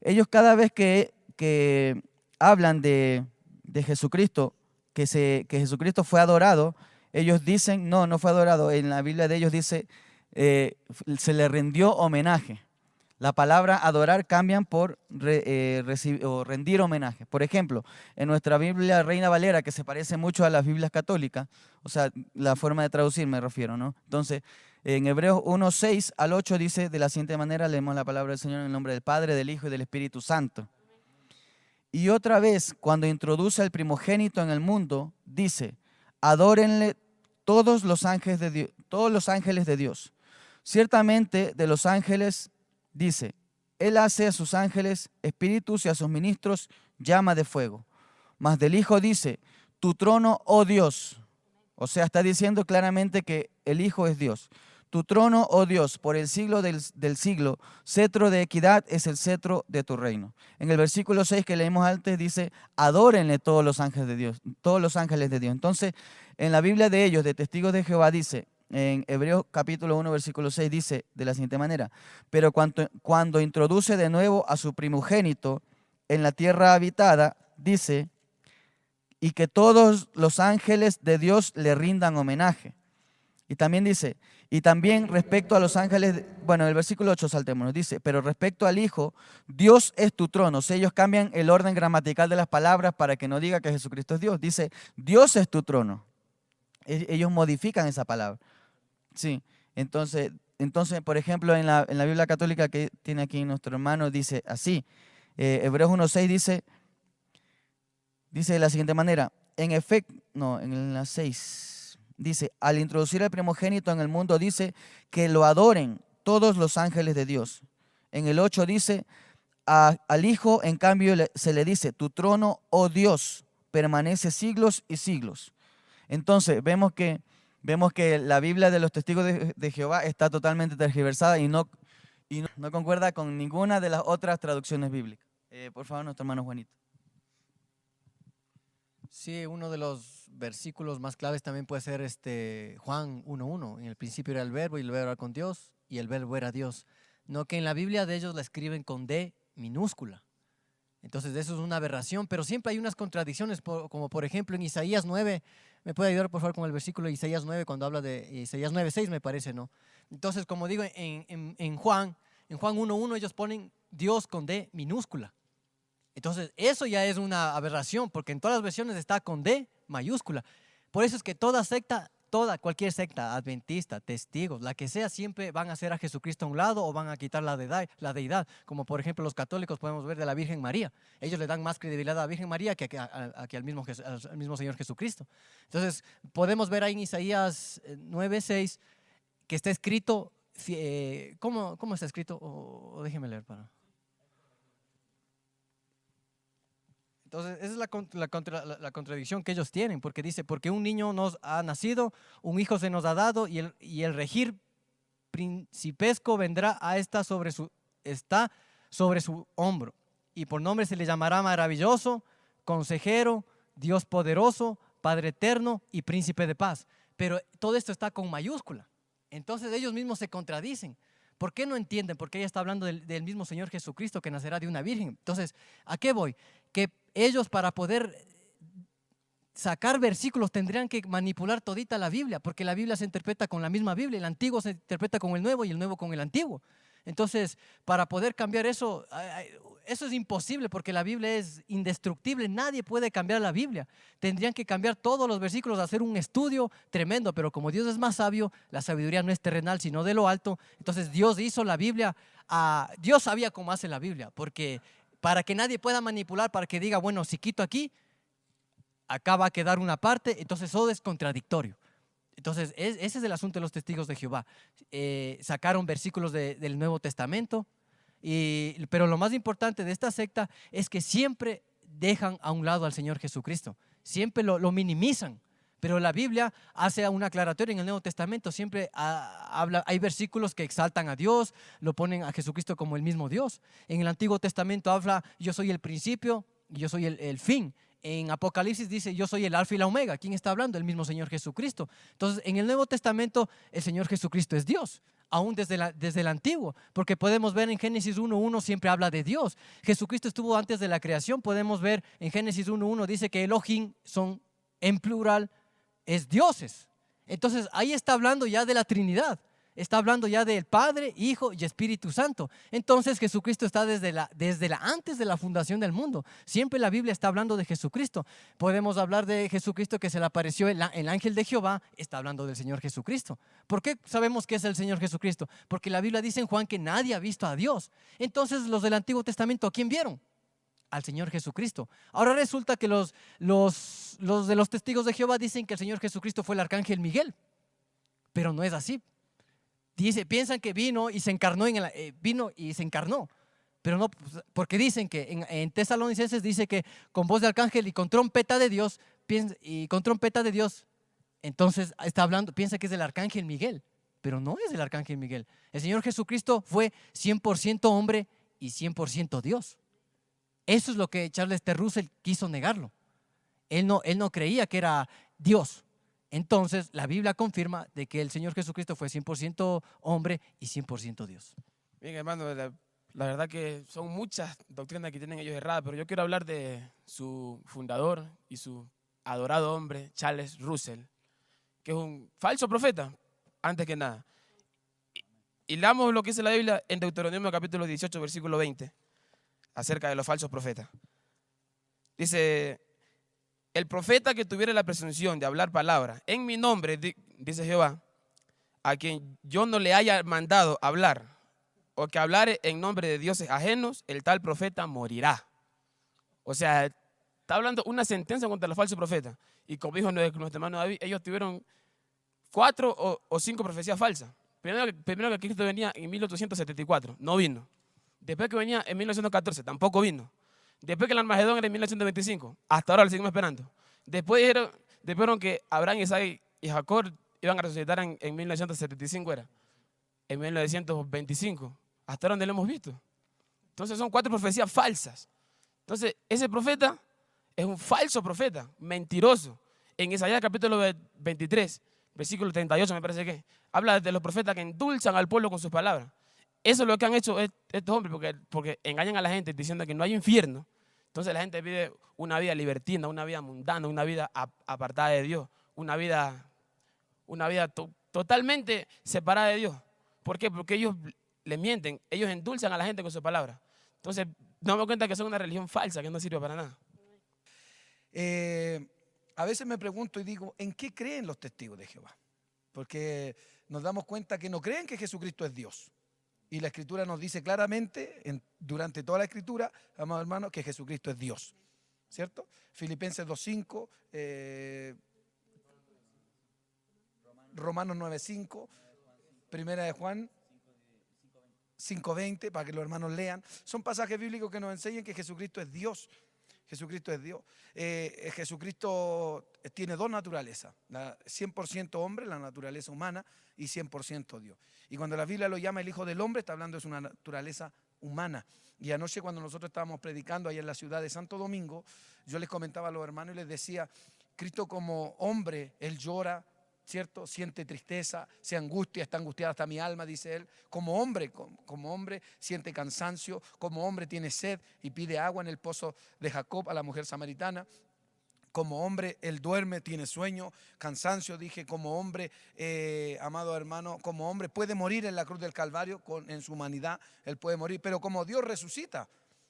Ellos cada vez que hablan de Jesucristo, que Jesucristo fue adorado, ellos dicen, no fue adorado. En la Biblia de ellos dice, se le rindió homenaje. La palabra adorar cambian por rendir homenaje. Por ejemplo, en nuestra Biblia Reina Valera, que se parece mucho a las Biblias católicas, o sea, la forma de traducir me refiero, ¿no? Entonces, en Hebreos 1, 6 al 8 dice de la siguiente manera, leemos la palabra del Señor en el nombre del Padre, del Hijo y del Espíritu Santo. Y otra vez, cuando introduce al primogénito en el mundo, dice, adórenle todos los ángeles de Dios. Ciertamente de los ángeles dice, Él hace a sus ángeles espíritus y a sus ministros llama de fuego. Mas del Hijo dice, tu trono, oh Dios, O sea, está diciendo claramente que el Hijo es Dios. Tu trono, oh Dios, por el siglo del siglo, cetro de equidad es el cetro de tu reino. En el versículo 6 que leímos antes dice, adórenle todos los ángeles de Dios, todos los ángeles de Dios. Entonces, en la Biblia de ellos, de Testigos de Jehová, dice, en Hebreos capítulo 1, versículo 6, dice de la siguiente manera, pero cuando introduce de nuevo a su primogénito en la tierra habitada, dice, y que todos los ángeles de Dios le rindan homenaje. Y también dice, y también respecto a los ángeles, bueno, en el versículo 8 saltémonos, dice, pero respecto al Hijo, Dios es tu trono. O sea, ellos cambian el orden gramatical de las palabras para que no diga que Jesucristo es Dios. Dice, Dios es tu trono. Ellos modifican esa palabra. Sí, entonces por ejemplo, en la Biblia católica que tiene aquí nuestro hermano, dice así, Hebreos 1.6 dice de la siguiente manera, en efecto, no, en la 6, dice, al introducir el primogénito en el mundo, dice que lo adoren todos los ángeles de Dios. En el 8 dice, al Hijo, en cambio, se le dice, tu trono, oh Dios, permanece siglos y siglos. Entonces, vemos que la Biblia de los Testigos de Jehová está totalmente tergiversada y no concuerda con ninguna de las otras traducciones bíblicas. Por favor, nuestro hermano Juanito. Sí, uno de los versículos más claves también puede ser Juan 1:1. En el principio era el verbo y el verbo era con Dios y el verbo era Dios. No que en la Biblia de ellos la escriben con D minúscula. Entonces eso es una aberración, pero siempre hay unas contradicciones, como por ejemplo en Isaías 9, ¿me puede ayudar por favor con el versículo de Isaías 9 cuando habla de Isaías 9:6 me parece, ¿no? Entonces como digo, en Juan 1:1 ellos ponen Dios con D minúscula. Entonces, eso ya es una aberración, porque en todas las versiones está con D mayúscula. Por eso es que cualquier secta, adventista, testigos, la que sea, siempre van a hacer a Jesucristo a un lado o van a quitar la deidad. Como por ejemplo los católicos podemos ver de la Virgen María. Ellos le dan más credibilidad a la Virgen María que al mismo Señor Jesucristo. Entonces, podemos ver ahí en Isaías 9:6 que está escrito, ¿cómo está escrito? O déjeme leer para... Entonces, esa es la contradicción que ellos tienen, porque dice, porque un niño nos ha nacido, un hijo se nos ha dado, y el regir principesco vendrá está sobre su hombro, y por nombre se le llamará maravilloso, consejero, Dios poderoso, Padre eterno y príncipe de paz. Pero todo esto está con mayúscula. Entonces ellos mismos se contradicen. ¿Por qué no entienden? Porque ella está hablando del mismo Señor Jesucristo que nacerá de una virgen. Entonces, ¿a qué voy? Que ellos para poder sacar versículos tendrían que manipular todita la Biblia, porque la Biblia se interpreta con la misma Biblia, el Antiguo se interpreta con el Nuevo y el Nuevo con el Antiguo. Entonces, para poder cambiar eso es imposible, porque la Biblia es indestructible, nadie puede cambiar la Biblia. Tendrían que cambiar todos los versículos, hacer un estudio tremendo, pero como Dios es más sabio, la sabiduría no es terrenal, sino de lo alto. Entonces Dios hizo la Biblia, Dios sabía cómo hace la Biblia, porque para que nadie pueda manipular, para que diga, bueno, si quito aquí, acá va a quedar una parte, entonces todo es contradictorio. Entonces, ese es el asunto de los testigos de Jehová. Sacaron versículos del Nuevo Testamento, pero lo más importante de esta secta es que siempre dejan a un lado al Señor Jesucristo, siempre lo minimizan. Pero la Biblia hace una aclaratoria en el Nuevo Testamento, siempre hay versículos que exaltan a Dios, lo ponen a Jesucristo como el mismo Dios. En el Antiguo Testamento habla, yo soy el principio, yo soy el fin. En Apocalipsis dice, yo soy el alfa y la omega. ¿Quién está hablando? El mismo Señor Jesucristo. Entonces, en el Nuevo Testamento, el Señor Jesucristo es Dios, aún desde el Antiguo, porque podemos ver en Génesis 1:1 siempre habla de Dios. Jesucristo estuvo antes de la creación. Podemos ver en Génesis 1:1 dice que Elohim son en plural, es dioses. Entonces, ahí está hablando ya de la Trinidad. Está hablando ya del Padre, Hijo y Espíritu Santo. Entonces Jesucristo está desde antes de la fundación del mundo. Siempre la Biblia está hablando de Jesucristo. Podemos hablar de Jesucristo que se le apareció el ángel de Jehová. Está hablando del Señor Jesucristo. ¿Por qué sabemos que es el Señor Jesucristo? Porque la Biblia dice en Juan que nadie ha visto a Dios. Entonces los del Antiguo Testamento, ¿a quién vieron? Al Señor Jesucristo. Ahora resulta que los de los testigos de Jehová dicen que el Señor Jesucristo fue el arcángel Miguel. Pero no es así. Piensan que vino y se encarnó, pero no, porque dicen que en Tesalonicenses dice que con voz de arcángel y con trompeta de Dios, Entonces está hablando, piensa que es del arcángel Miguel, pero no es del arcángel Miguel. El Señor Jesucristo fue 100% hombre y 100% Dios. Eso es lo que Charles T. Russell quiso negarlo. Él no creía que era Dios. Entonces la Biblia confirma de que el Señor Jesucristo fue 100% hombre y 100% Dios. Bien, hermano, la verdad que son muchas doctrinas que tienen ellos erradas, pero yo quiero hablar de su fundador y su adorado hombre, Charles Russell, que es un falso profeta, antes que nada. Y leamos lo que dice la Biblia en Deuteronomio capítulo 18, versículo 20, acerca de los falsos profetas. Dice: el profeta que tuviera la presunción de hablar palabra en mi nombre, dice Jehová, a quien yo no le haya mandado hablar, o que hablare en nombre de dioses ajenos, el tal profeta morirá. O sea, está hablando una sentencia contra los falsos profetas. Y como dijo nuestro hermano David, ellos tuvieron 4 o 5 profecías falsas. Primero que Cristo venía en 1874, no vino. Después que venía en 1914, tampoco vino. Después que el Armagedón era en 1925, hasta ahora lo seguimos esperando. Después dijeron que Abraham, Isaac y Jacob iban a resucitar en 1975, era. En 1925. Hasta ahora no lo hemos visto. Entonces son 4 profecías falsas. Entonces ese profeta es un falso profeta, mentiroso. En Isaías capítulo 23, versículo 38 me parece que, habla de los profetas que endulzan al pueblo con sus palabras. Eso es lo que han hecho estos hombres, porque engañan a la gente diciendo que no hay infierno. Entonces la gente vive una vida libertina, una vida mundana, una vida apartada de Dios, una vida totalmente separada de Dios. ¿Por qué? Porque ellos le mienten, ellos endulzan a la gente con sus palabras. Entonces nos damos cuenta que son una religión falsa que no sirve para nada. A veces me pregunto y digo, ¿en qué creen los testigos de Jehová? Porque nos damos cuenta que no creen que Jesucristo es Dios. Y la Escritura nos dice claramente, durante toda la Escritura, amados hermanos, que Jesucristo es Dios. ¿Cierto? Filipenses 2.5, Romanos 9.5, Primera de Juan 5.20, para que los hermanos lean. Son pasajes bíblicos que nos enseñan que Jesucristo es Dios. Jesucristo es Dios. Jesucristo tiene 2 naturalezas, 100% hombre, la naturaleza humana, y 100% Dios. Y cuando la Biblia lo llama el Hijo del Hombre, está hablando de su naturaleza humana. Y anoche cuando nosotros estábamos predicando ahí en la ciudad de Santo Domingo, yo les comentaba a los hermanos y les decía, Cristo como hombre, Él llora, ¿cierto? Siente tristeza, se angustia, está angustiada hasta mi alma, dice él. Como hombre siente cansancio, como hombre tiene sed y pide agua en el pozo de Jacob a la mujer samaritana. Como hombre él duerme, tiene sueño, cansancio, dije, como hombre, amado hermano, como hombre puede morir en la cruz del Calvario, en su humanidad, él puede morir, pero como Dios resucita.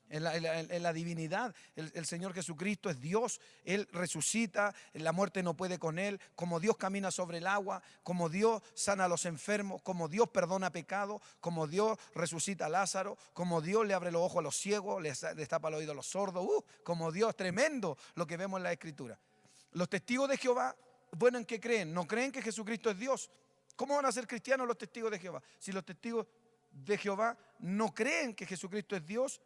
En la divinidad, el Señor Jesucristo es Dios, Él resucita, la muerte no puede con Él, como Dios camina sobre el agua, como Dios sana a los enfermos, como Dios perdona pecado, como Dios resucita a Lázaro, como Dios le abre los ojos a los ciegos, le tapa el oído a los sordos, como Dios, tremendo lo que vemos en la Escritura. Los testigos de Jehová, bueno, ¿en qué creen? No creen que Jesucristo es Dios. ¿Cómo van a ser cristianos los testigos de Jehová? Si los testigos de Jehová no creen que Jesucristo es Dios,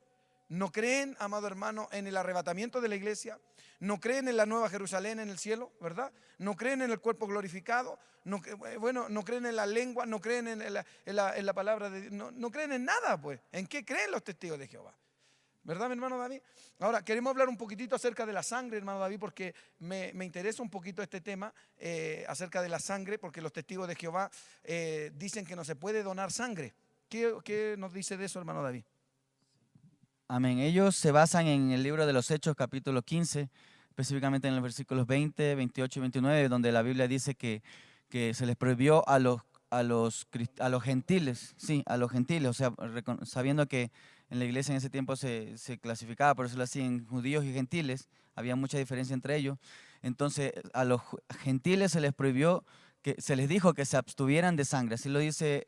no creen, amado hermano, en el arrebatamiento de la iglesia, no creen en la nueva Jerusalén en el cielo, ¿verdad? No creen en el cuerpo glorificado, no creen en la lengua, no creen en la palabra de Dios, no creen en nada, pues. ¿En qué creen los testigos de Jehová? ¿Verdad, mi hermano David? Ahora, queremos hablar un poquitito acerca de la sangre, hermano David, porque me interesa un poquito este tema acerca de la sangre, porque los testigos de Jehová dicen que no se puede donar sangre. ¿Qué nos dice de eso, hermano David? Amén. Ellos se basan en el libro de los Hechos, capítulo 15, específicamente en los versículos 20, 28 y 29, donde la Biblia dice que se les prohibió a los gentiles, sí, a los gentiles, o sea, sabiendo que en la iglesia en ese tiempo se clasificaba, por decirlo así, en judíos y gentiles, había mucha diferencia entre ellos. Entonces, a los gentiles se les prohibió, se les dijo que se abstuvieran de sangre. Así lo dice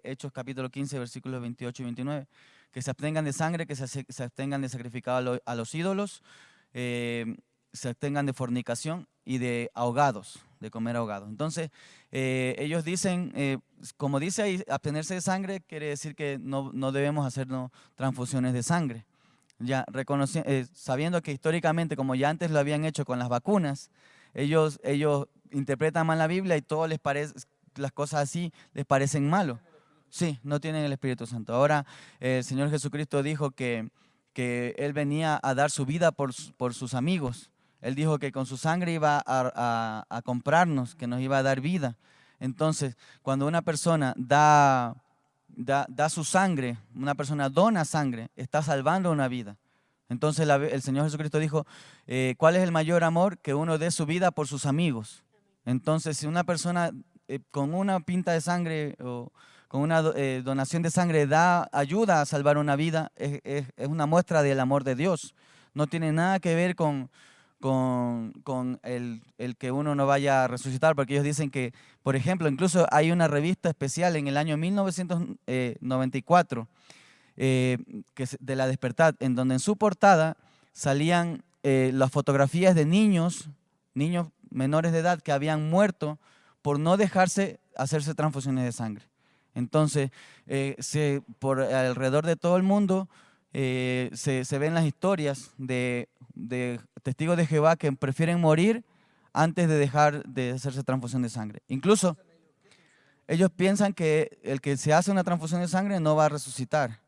Hechos capítulo 15, versículos 28 y 29. Que se abstengan de sangre, que se abstengan de sacrificar a los ídolos, se abstengan de fornicación y de ahogados, de comer ahogados. Entonces, ellos dicen, como dice ahí, abstenerse de sangre quiere decir que no debemos hacernos transfusiones de sangre. Ya sabiendo que históricamente, como ya antes lo habían hecho con las vacunas, ellos interpretan mal la Biblia y todo les parece, las cosas así les parecen malos. Sí, no tienen el Espíritu Santo. Ahora, el Señor Jesucristo dijo que Él venía a dar su vida por sus amigos. Él dijo que con su sangre iba a comprarnos, que nos iba a dar vida. Entonces, cuando una persona da su sangre, una persona dona sangre, está salvando una vida. Entonces el Señor Jesucristo dijo, ¿cuál es el mayor amor? Que uno dé su vida por sus amigos. Entonces, si una persona con una pinta de sangre o con una donación de sangre ayuda a salvar una vida, es una muestra del amor de Dios. No tiene nada que ver con el que uno no vaya a resucitar, porque ellos dicen que, por ejemplo, incluso hay una revista especial en el año 1994, de La Despertad, en donde en su portada salían las fotografías de niños menores de edad que habían muerto por no dejarse hacerse transfusiones de sangre. Entonces, por alrededor de todo el mundo se ven las historias de testigos de Jehová que prefieren morir antes de dejar de hacerse transfusión de sangre. Incluso ellos piensan que el que se hace una transfusión de sangre no va a resucitar,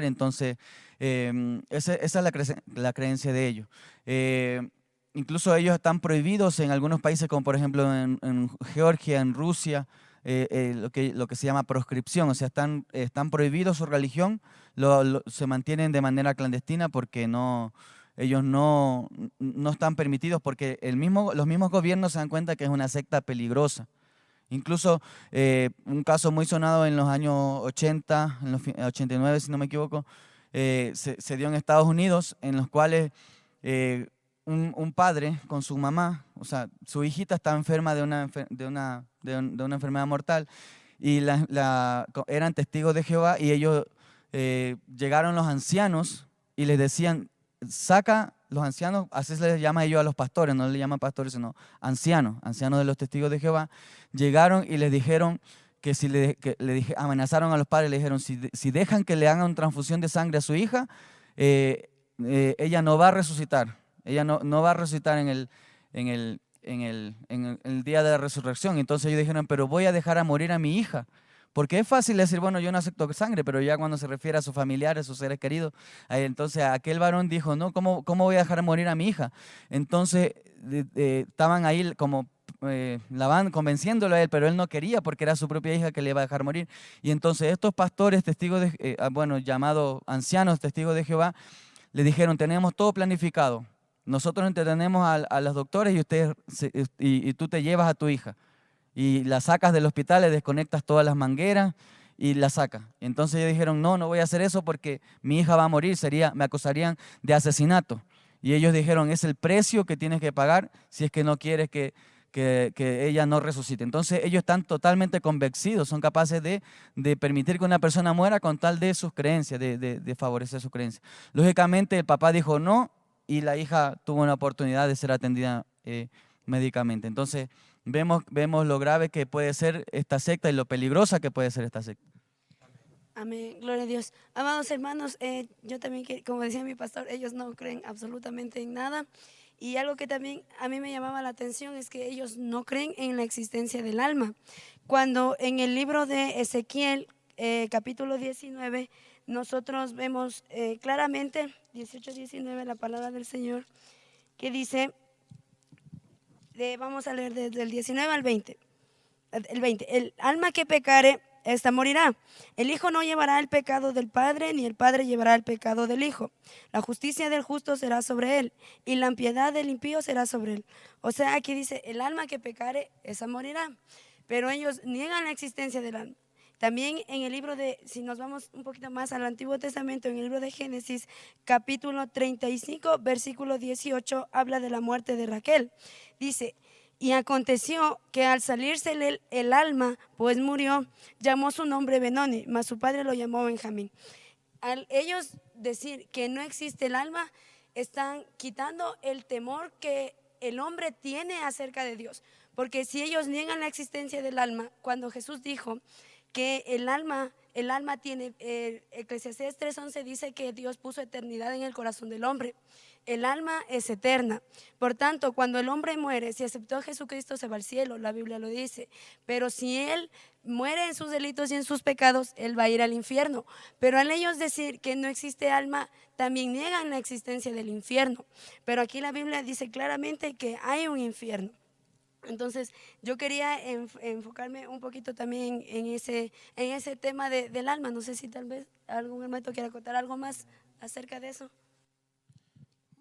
entonces esa es la creencia de ellos. Incluso ellos están prohibidos en algunos países, como por ejemplo en Georgia, en Rusia, lo que se llama proscripción, o sea, están prohibidos su religión, se mantienen de manera clandestina porque ellos no están permitidos, porque los mismos gobiernos se dan cuenta que es una secta peligrosa. Incluso un caso muy sonado en los años 80, en los 89 si no me equivoco, se dio en Estados Unidos, en los cuales un padre con su mamá, o sea, su hijita estaba enferma de una enfermedad mortal y eran testigos de Jehová, y ellos llegaron los ancianos y les decían, saca los ancianos, así se les llama a ellos a los pastores, no le llaman pastores sino ancianos de los testigos de Jehová, llegaron y les dijeron que amenazaron a los padres, le dijeron, si dejan que le hagan una transfusión de sangre a su hija, ella no va a resucitar. Ella no va a resucitar en el día de la resurrección. Entonces ellos dijeron, pero voy a dejar a morir a mi hija. Porque es fácil decir, bueno, yo no acepto sangre, pero ya cuando se refiere a sus familiares, sus seres queridos, entonces aquel varón dijo, no, ¿cómo voy a dejar morir a mi hija? Entonces estaban ahí como convenciéndolo a él, pero él no quería porque era su propia hija que le iba a dejar morir. Y entonces estos pastores, testigos llamados ancianos, testigos de Jehová, le dijeron, tenemos todo planificado. Nosotros entretenemos a los doctores y tú te llevas a tu hija y la sacas del hospital, le desconectas todas las mangueras y la sacas. Entonces ellos dijeron, no voy a hacer eso porque mi hija va a morir, me acusarían de asesinato. Y ellos dijeron, es el precio que tienes que pagar si es que no quieres que ella no resucite. Entonces ellos están totalmente convencidos, son capaces de permitir que una persona muera con tal de sus creencias, de favorecer sus creencias. Lógicamente el papá dijo no, y la hija tuvo una oportunidad de ser atendida médicamente. Entonces vemos lo grave que puede ser esta secta y lo peligrosa que puede ser esta secta. Amén, gloria a Dios. Amados hermanos, yo también, como decía mi pastor, ellos no creen absolutamente en nada. Y algo que también a mí me llamaba la atención es que ellos no creen en la existencia del alma. Cuando en el libro de Ezequiel, capítulo 19, nosotros vemos claramente, 18-19, la palabra del Señor, que dice, vamos a leer desde el 19 al 20. El 20, el alma que pecare, esta morirá. El Hijo no llevará el pecado del Padre, ni el Padre llevará el pecado del Hijo. La justicia del justo será sobre él, y la impiedad del impío será sobre él. O sea, aquí dice, el alma que pecare, esa morirá. Pero ellos niegan la existencia del alma. También en el libro si nos vamos un poquito más al Antiguo Testamento, en el libro de Génesis, capítulo 35, versículo 18, habla de la muerte de Raquel. Dice, y aconteció que al salirse el alma, pues murió, llamó su nombre Benoni, mas su padre lo llamó Benjamín. Al ellos decir que no existe el alma, están quitando el temor que el hombre tiene acerca de Dios. Porque si ellos niegan la existencia del alma, cuando Jesús dijo que el alma tiene, Eclesiastés 3:11 dice que Dios puso eternidad en el corazón del hombre. El alma es eterna. Por tanto, cuando el hombre muere, si aceptó a Jesucristo, se va al cielo, la Biblia lo dice. Pero si él muere en sus delitos y en sus pecados, él va a ir al infierno. Pero al ellos decir que no existe alma, también niegan la existencia del infierno. Pero aquí la Biblia dice claramente que hay un infierno. Entonces, yo quería enfocarme un poquito también en ese tema del alma. No sé si tal vez algún hermano quiera contar algo más acerca de eso.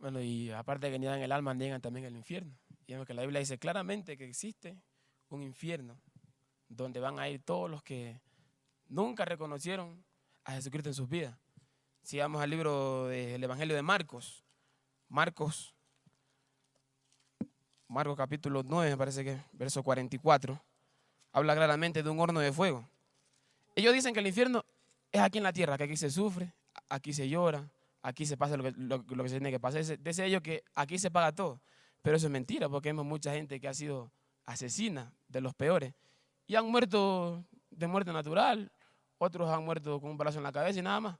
Bueno, y aparte de que niegan el alma, niegan también el infierno. Y es lo que la Biblia dice claramente, que existe un infierno donde van a ir todos los que nunca reconocieron a Jesucristo en sus vidas. Si vamos al libro del Evangelio de Marcos, Marcos capítulo 9, me parece que, verso 44, habla claramente de un horno de fuego. Ellos dicen que el infierno es aquí en la tierra, que aquí se sufre, aquí se llora, aquí se pasa lo que se tiene que pasar. Dice ellos que aquí se paga todo. Pero eso es mentira, porque vemos mucha gente que ha sido asesina, de los peores, y han muerto de muerte natural, otros han muerto con un balazo en la cabeza y nada más.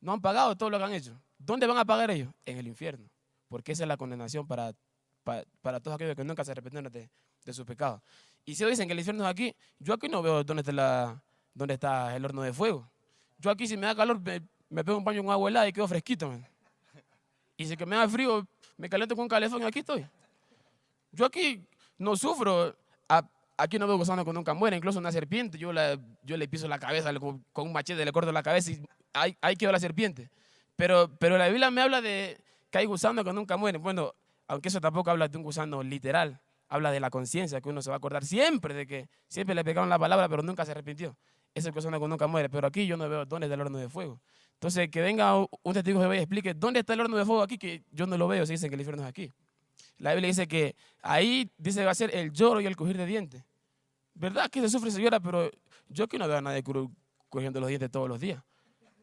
No han pagado todo lo que han hecho. ¿Dónde van a pagar ellos? En el infierno, porque esa es la condenación para todos aquellos que nunca se arrepintieron de sus pecados. Y si dicen que el infierno es aquí, yo aquí no veo dónde está el horno de fuego. Yo aquí, si me da calor, me pego un baño con agua helada y quedo fresquito, man. Y si que me da frío, me caliento con un calefón y aquí estoy. Yo aquí no sufro, aquí no veo gusano que nunca muere, incluso una serpiente, yo le piso la cabeza con un machete, le corto la cabeza y ahí quedó la serpiente. Pero la Biblia me habla de que hay gusanos que nunca mueren. Bueno, aunque eso tampoco habla de un gusano literal, habla de la conciencia, que uno se va a acordar siempre de que siempre le pegaron la palabra, pero nunca se arrepintió. Ese es el gusano que nunca muere, pero aquí yo no veo dónde está el horno de fuego. Entonces, que venga un testigo de Jehová y explique dónde está el horno de fuego aquí, que yo no lo veo, se dicen que el infierno es aquí. La Biblia dice que ahí dice que va a ser el lloro y el crujir de dientes. ¿Verdad que se sufre y se llora? Pero yo aquí no veo a nadie crujiendo los dientes todos los días.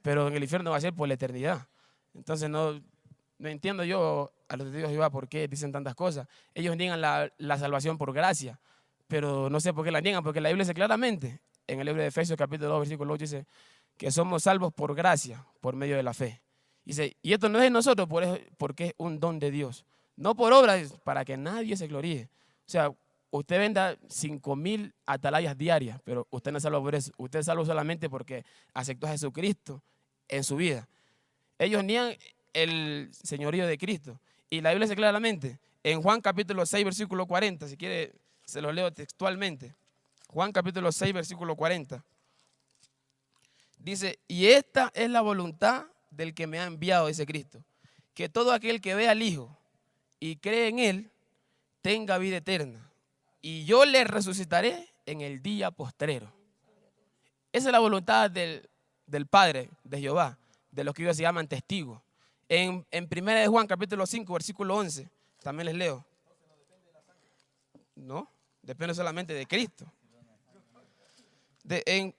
Pero en el infierno va a ser por la eternidad. Entonces no entiendo yo a los testigos de Jehová por qué dicen tantas cosas. Ellos niegan la salvación por gracia, pero no sé por qué la niegan, porque la Biblia dice claramente, en el libro de Efesios capítulo 2, versículo 8, dice que somos salvos por gracia, por medio de la fe. Dice, y esto no es de nosotros, porque es un don de Dios. No por obras, para que nadie se gloríe. O sea, usted venda 5,000 atalayas diarias, pero usted no es salvo por eso. Usted es salvo solamente porque aceptó a Jesucristo en su vida. Ellos niegan el señorío de Cristo. Y la Biblia dice claramente, en Juan capítulo 6, versículo 40, si quiere se lo leo textualmente. Juan capítulo 6, versículo 40. Dice, y esta es la voluntad del que me ha enviado, dice Cristo, que todo aquel que ve al Hijo y cree en Él, tenga vida eterna. Y yo le resucitaré en el día postrero. Esa es la voluntad del Padre, de Jehová, de los que ellos se llaman testigos. En 1 de Juan, capítulo 5, versículo 11, también les leo. No, depende solamente de Cristo. En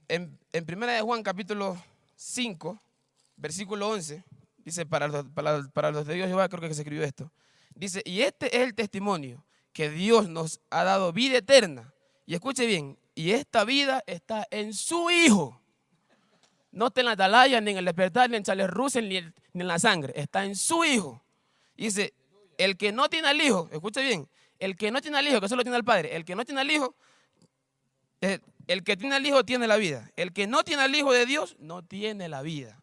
1 de Juan, capítulo 5, versículo 11, dice, para los de Dios Jehová, creo que se escribió esto. Dice, y este es el testimonio, que Dios nos ha dado vida eterna. Y escuche bien, y esta vida está en su Hijo. No está en la atalaya, ni en el despertar, ni en Charles Russell, ni en la sangre. Está en su Hijo. Dice, el que no tiene al Hijo, escuche bien, el que no tiene al Hijo, que solo tiene al Padre, el que no tiene al Hijo, el que tiene al Hijo tiene la vida. El que no tiene al Hijo de Dios, no tiene la vida.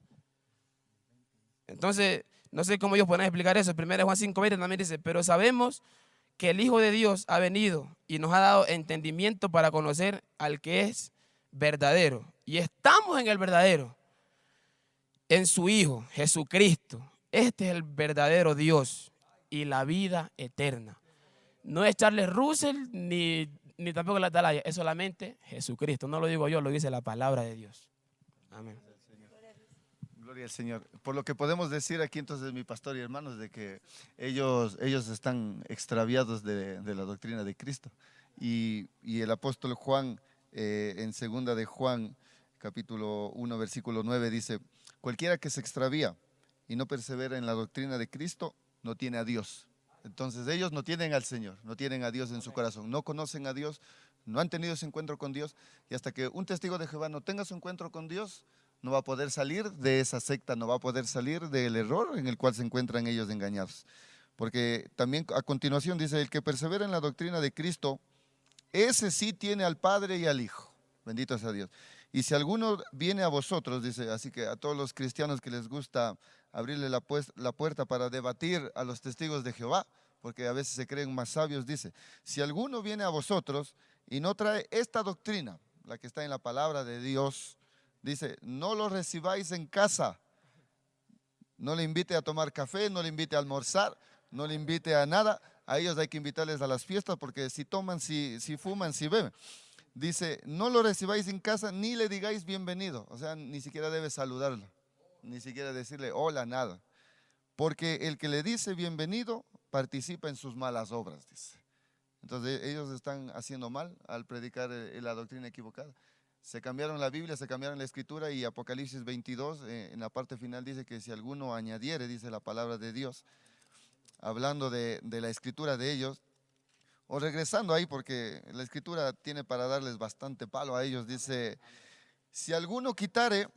Entonces, no sé cómo ellos pueden explicar eso. 1 Juan 5:20 también dice, pero sabemos que el Hijo de Dios ha venido y nos ha dado entendimiento para conocer al que es verdadero. Y estamos en el verdadero, en su Hijo, Jesucristo. Este es el verdadero Dios y la vida eterna. No es Charles Russell ni tampoco la atalaya, es solamente Jesucristo. No lo digo yo, lo dice la palabra de Dios. Amén. Gloria al Señor. Por lo que podemos decir aquí entonces, mi pastor y hermanos, de que ellos están extraviados de la doctrina de Cristo. Y el apóstol Juan, en segunda de Juan, capítulo 1, versículo 9, dice, cualquiera que se extravía y no persevera en la doctrina de Cristo, no tiene a Dios. Entonces ellos no tienen al Señor, no tienen a Dios en su corazón, no conocen a Dios, no han tenido ese encuentro con Dios, y hasta que un testigo de Jehová no tenga su encuentro con Dios, no va a poder salir de esa secta, no va a poder salir del error en el cual se encuentran ellos engañados. Porque también a continuación dice, el que persevera en la doctrina de Cristo, ese sí tiene al Padre y al Hijo. Bendito sea Dios. Y si alguno viene a vosotros, dice, así que a todos los cristianos que les gusta abrirle la puerta para debatir a los testigos de Jehová, porque a veces se creen más sabios, dice, si alguno viene a vosotros y no trae esta doctrina, la que está en la palabra de Dios, dice, no lo recibáis en casa, no le invite a tomar café, no le invite a almorzar, no le invite a nada. A ellos hay que invitarles a las fiestas, porque si toman, si fuman, si beben. Dice, no lo recibáis en casa ni le digáis bienvenido. O sea, ni siquiera debe saludarlo, ni siquiera decirle hola, nada. Porque el que le dice bienvenido participa en sus malas obras, dice. Entonces ellos están haciendo mal al predicar la doctrina equivocada. Se cambiaron la Biblia, se cambiaron la Escritura, y Apocalipsis 22 en la parte final dice que si alguno añadiere, dice la palabra de Dios, hablando de la Escritura de ellos, o regresando ahí porque la Escritura tiene para darles bastante palo a ellos, dice, si alguno quitare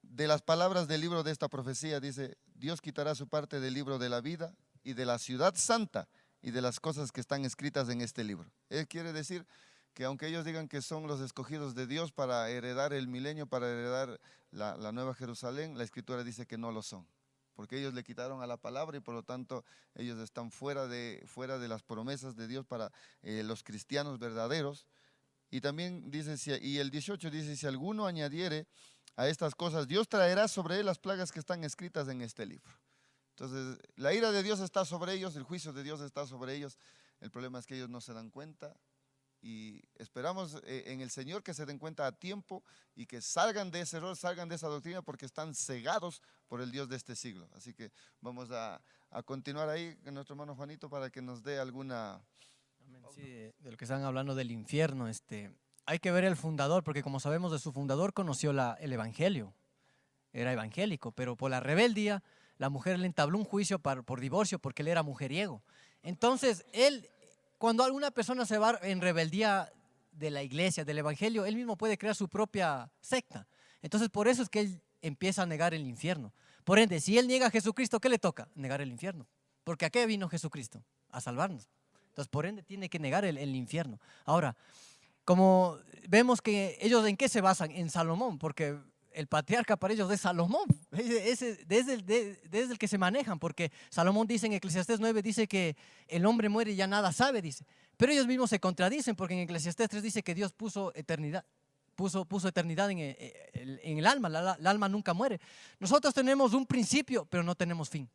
de las palabras del libro de esta profecía, dice, Dios quitará su parte del libro de la vida y de la ciudad santa y de las cosas que están escritas en este libro. Él quiere decir que aunque ellos digan que son los escogidos de Dios para heredar el milenio, para heredar la nueva Jerusalén, la Escritura dice que no lo son, porque ellos le quitaron a la palabra y por lo tanto ellos están fuera de las promesas de Dios para los cristianos verdaderos. Y también dice, y el 18 dice, si alguno añadiere a estas cosas, Dios traerá sobre él las plagas que están escritas en este libro. Entonces, la ira de Dios está sobre ellos, el juicio de Dios está sobre ellos. El problema es que ellos no se dan cuenta, y esperamos en el Señor que se den cuenta a tiempo y que salgan de ese error, salgan de esa doctrina, porque están cegados por el Dios de este siglo. Así que vamos a continuar ahí con nuestro hermano Juanito para que nos dé alguna... Sí, de lo que están hablando del infierno, hay que ver el fundador, porque como sabemos de su fundador conoció el evangelio, era evangélico, pero por la rebeldía la mujer le entabló un juicio por divorcio porque él era mujeriego. Entonces cuando alguna persona se va en rebeldía de la iglesia, del evangelio, él mismo puede crear su propia secta. Entonces por eso es que él empieza a negar el infierno. Por ende, si él niega a Jesucristo, ¿qué le toca? Negar el infierno, porque ¿a qué vino Jesucristo? A salvarnos. Entonces por ende tiene que negar el infierno. Ahora, como vemos que ellos ¿en qué se basan? En Salomón, porque el patriarca para ellos es Salomón, desde el que se manejan, porque Salomón dice en Eclesiastés 9, dice que el hombre muere y ya nada sabe, dice. Pero ellos mismos se contradicen, porque en Eclesiastés 3 dice que Dios puso eternidad, puso eternidad en el alma, el alma nunca muere. Nosotros tenemos un principio, pero no tenemos fin.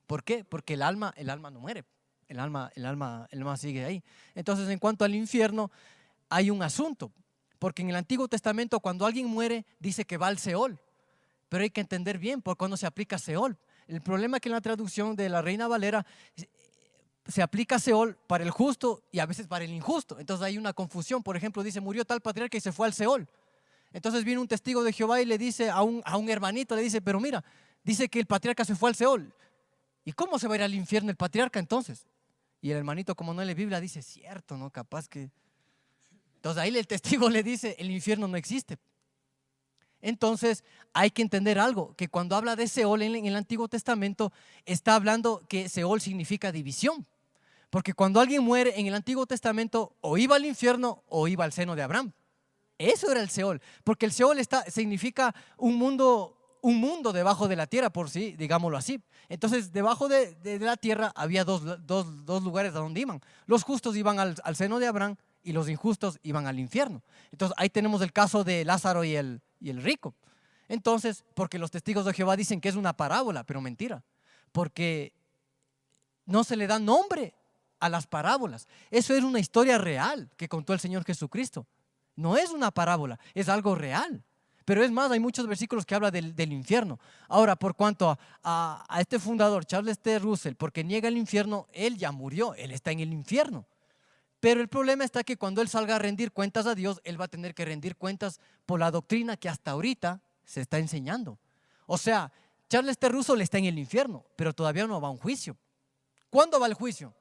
¿Por qué? Porque el alma no muere, el alma sigue ahí. Entonces, en cuanto al infierno, hay un asunto. Porque en el Antiguo Testamento cuando alguien muere dice que va al Seol, pero hay que entender bien por cuándo se aplica Seol. El problema es que en la traducción de la Reina Valera se aplica Seol para el justo y a veces para el injusto. Entonces hay una confusión. Por ejemplo, dice murió tal patriarca y se fue al Seol. Entonces viene un testigo de Jehová y le dice a un hermanito, le dice, pero mira, dice que el patriarca se fue al Seol. ¿Y cómo se va a ir al infierno el patriarca entonces? Y el hermanito, como no lee Biblia, dice, cierto, ¿no? Capaz que... Entonces ahí el testigo le dice, el infierno no existe. Entonces hay que entender algo, que cuando habla de Seol en el Antiguo Testamento, está hablando que Seol significa división. Porque cuando alguien muere en el Antiguo Testamento, o iba al infierno o iba al seno de Abraham. Eso era el Seol, porque el Seol significa un mundo debajo de la tierra, por sí, digámoslo así. Entonces debajo de la tierra había dos lugares a donde iban. Los justos iban al seno de Abraham, y los injustos iban al infierno. Entonces ahí tenemos el caso de Lázaro y el rico. Entonces, porque los testigos de Jehová dicen que es una parábola, pero mentira, porque no se le da nombre a las parábolas. Eso es una historia real que contó el Señor Jesucristo. No es una parábola, es algo real. Pero es más, hay muchos versículos que hablan del infierno. Ahora, por cuanto a este fundador, Charles T. Russell, porque niega el infierno, él ya murió, él está en el infierno. Pero el problema está que cuando él salga a rendir cuentas a Dios, él va a tener que rendir cuentas por la doctrina que hasta ahorita se está enseñando. O sea, Charles T. Russell está en el infierno, pero todavía no va a un juicio. ¿Cuándo va el juicio?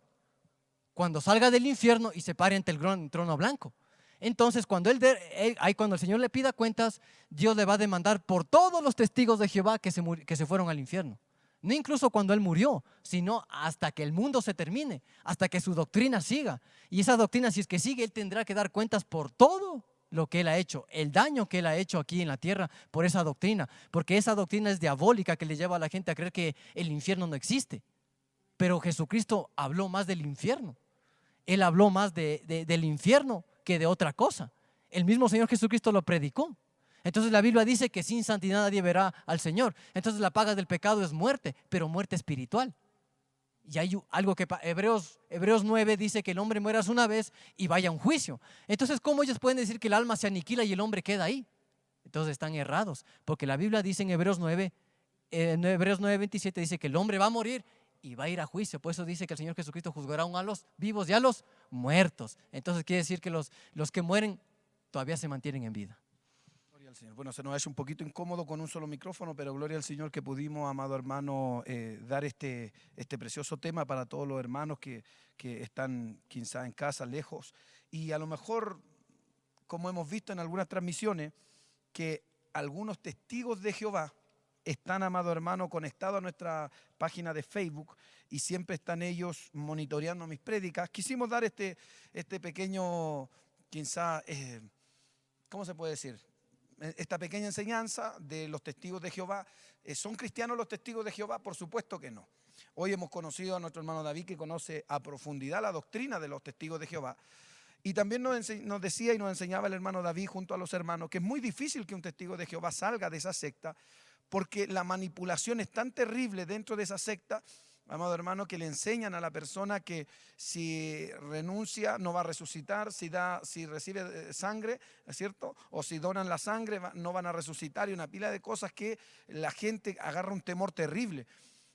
cuando salga del infierno y se pare ante el trono blanco. Entonces, cuando cuando el Señor le pida cuentas, Dios le va a demandar por todos los testigos de Jehová que se fueron al infierno. No incluso cuando Él murió, sino hasta que el mundo se termine, hasta que su doctrina siga. Y esa doctrina, si es que sigue, Él tendrá que dar cuentas por todo lo que Él ha hecho, el daño que Él ha hecho aquí en la tierra por esa doctrina. Porque esa doctrina es diabólica, que le lleva a la gente a creer que el infierno no existe. Pero Jesucristo habló más del infierno. Él habló más del infierno que de otra cosa. El mismo Señor Jesucristo lo predicó. Entonces la Biblia dice que sin santidad nadie verá al Señor. Entonces la paga del pecado es muerte, pero muerte espiritual. Y hay algo que Hebreos 9 dice que el hombre muera una vez y vaya a un juicio. Entonces, ¿cómo ellos pueden decir que el alma se aniquila y el hombre queda ahí? Entonces están errados, porque la Biblia dice en Hebreos 9:27 dice que el hombre va a morir y va a ir a juicio. Por eso dice que el Señor Jesucristo juzgará aún a los vivos y a los muertos. Entonces quiere decir que los que mueren todavía se mantienen en vida. Gloria al Señor. Bueno, se nos ha hecho un poquito incómodo con un solo micrófono, pero gloria al Señor que pudimos, amado hermano, dar este precioso tema para todos los hermanos que están quizá en casa, lejos. Y a lo mejor, como hemos visto en algunas transmisiones, que algunos testigos de Jehová están, amado hermano, conectados a nuestra página de Facebook y siempre están ellos monitoreando mis prédicas. Quisimos dar este pequeño, quizá, ¿cómo se puede decir? Esta pequeña enseñanza de los testigos de Jehová. ¿Son cristianos los testigos de Jehová? Por supuesto que no. Hoy hemos conocido a nuestro hermano David, que conoce a profundidad la doctrina de los testigos de Jehová. Y también nos decía y nos enseñaba el hermano David junto a los hermanos que es muy difícil que un testigo de Jehová salga de esa secta, porque la manipulación es tan terrible dentro de esa secta, amado hermano, que le enseñan a la persona que si renuncia no va a resucitar, si recibe sangre, ¿es cierto? O si donan la sangre no van a resucitar, y una pila de cosas que la gente agarra un temor terrible.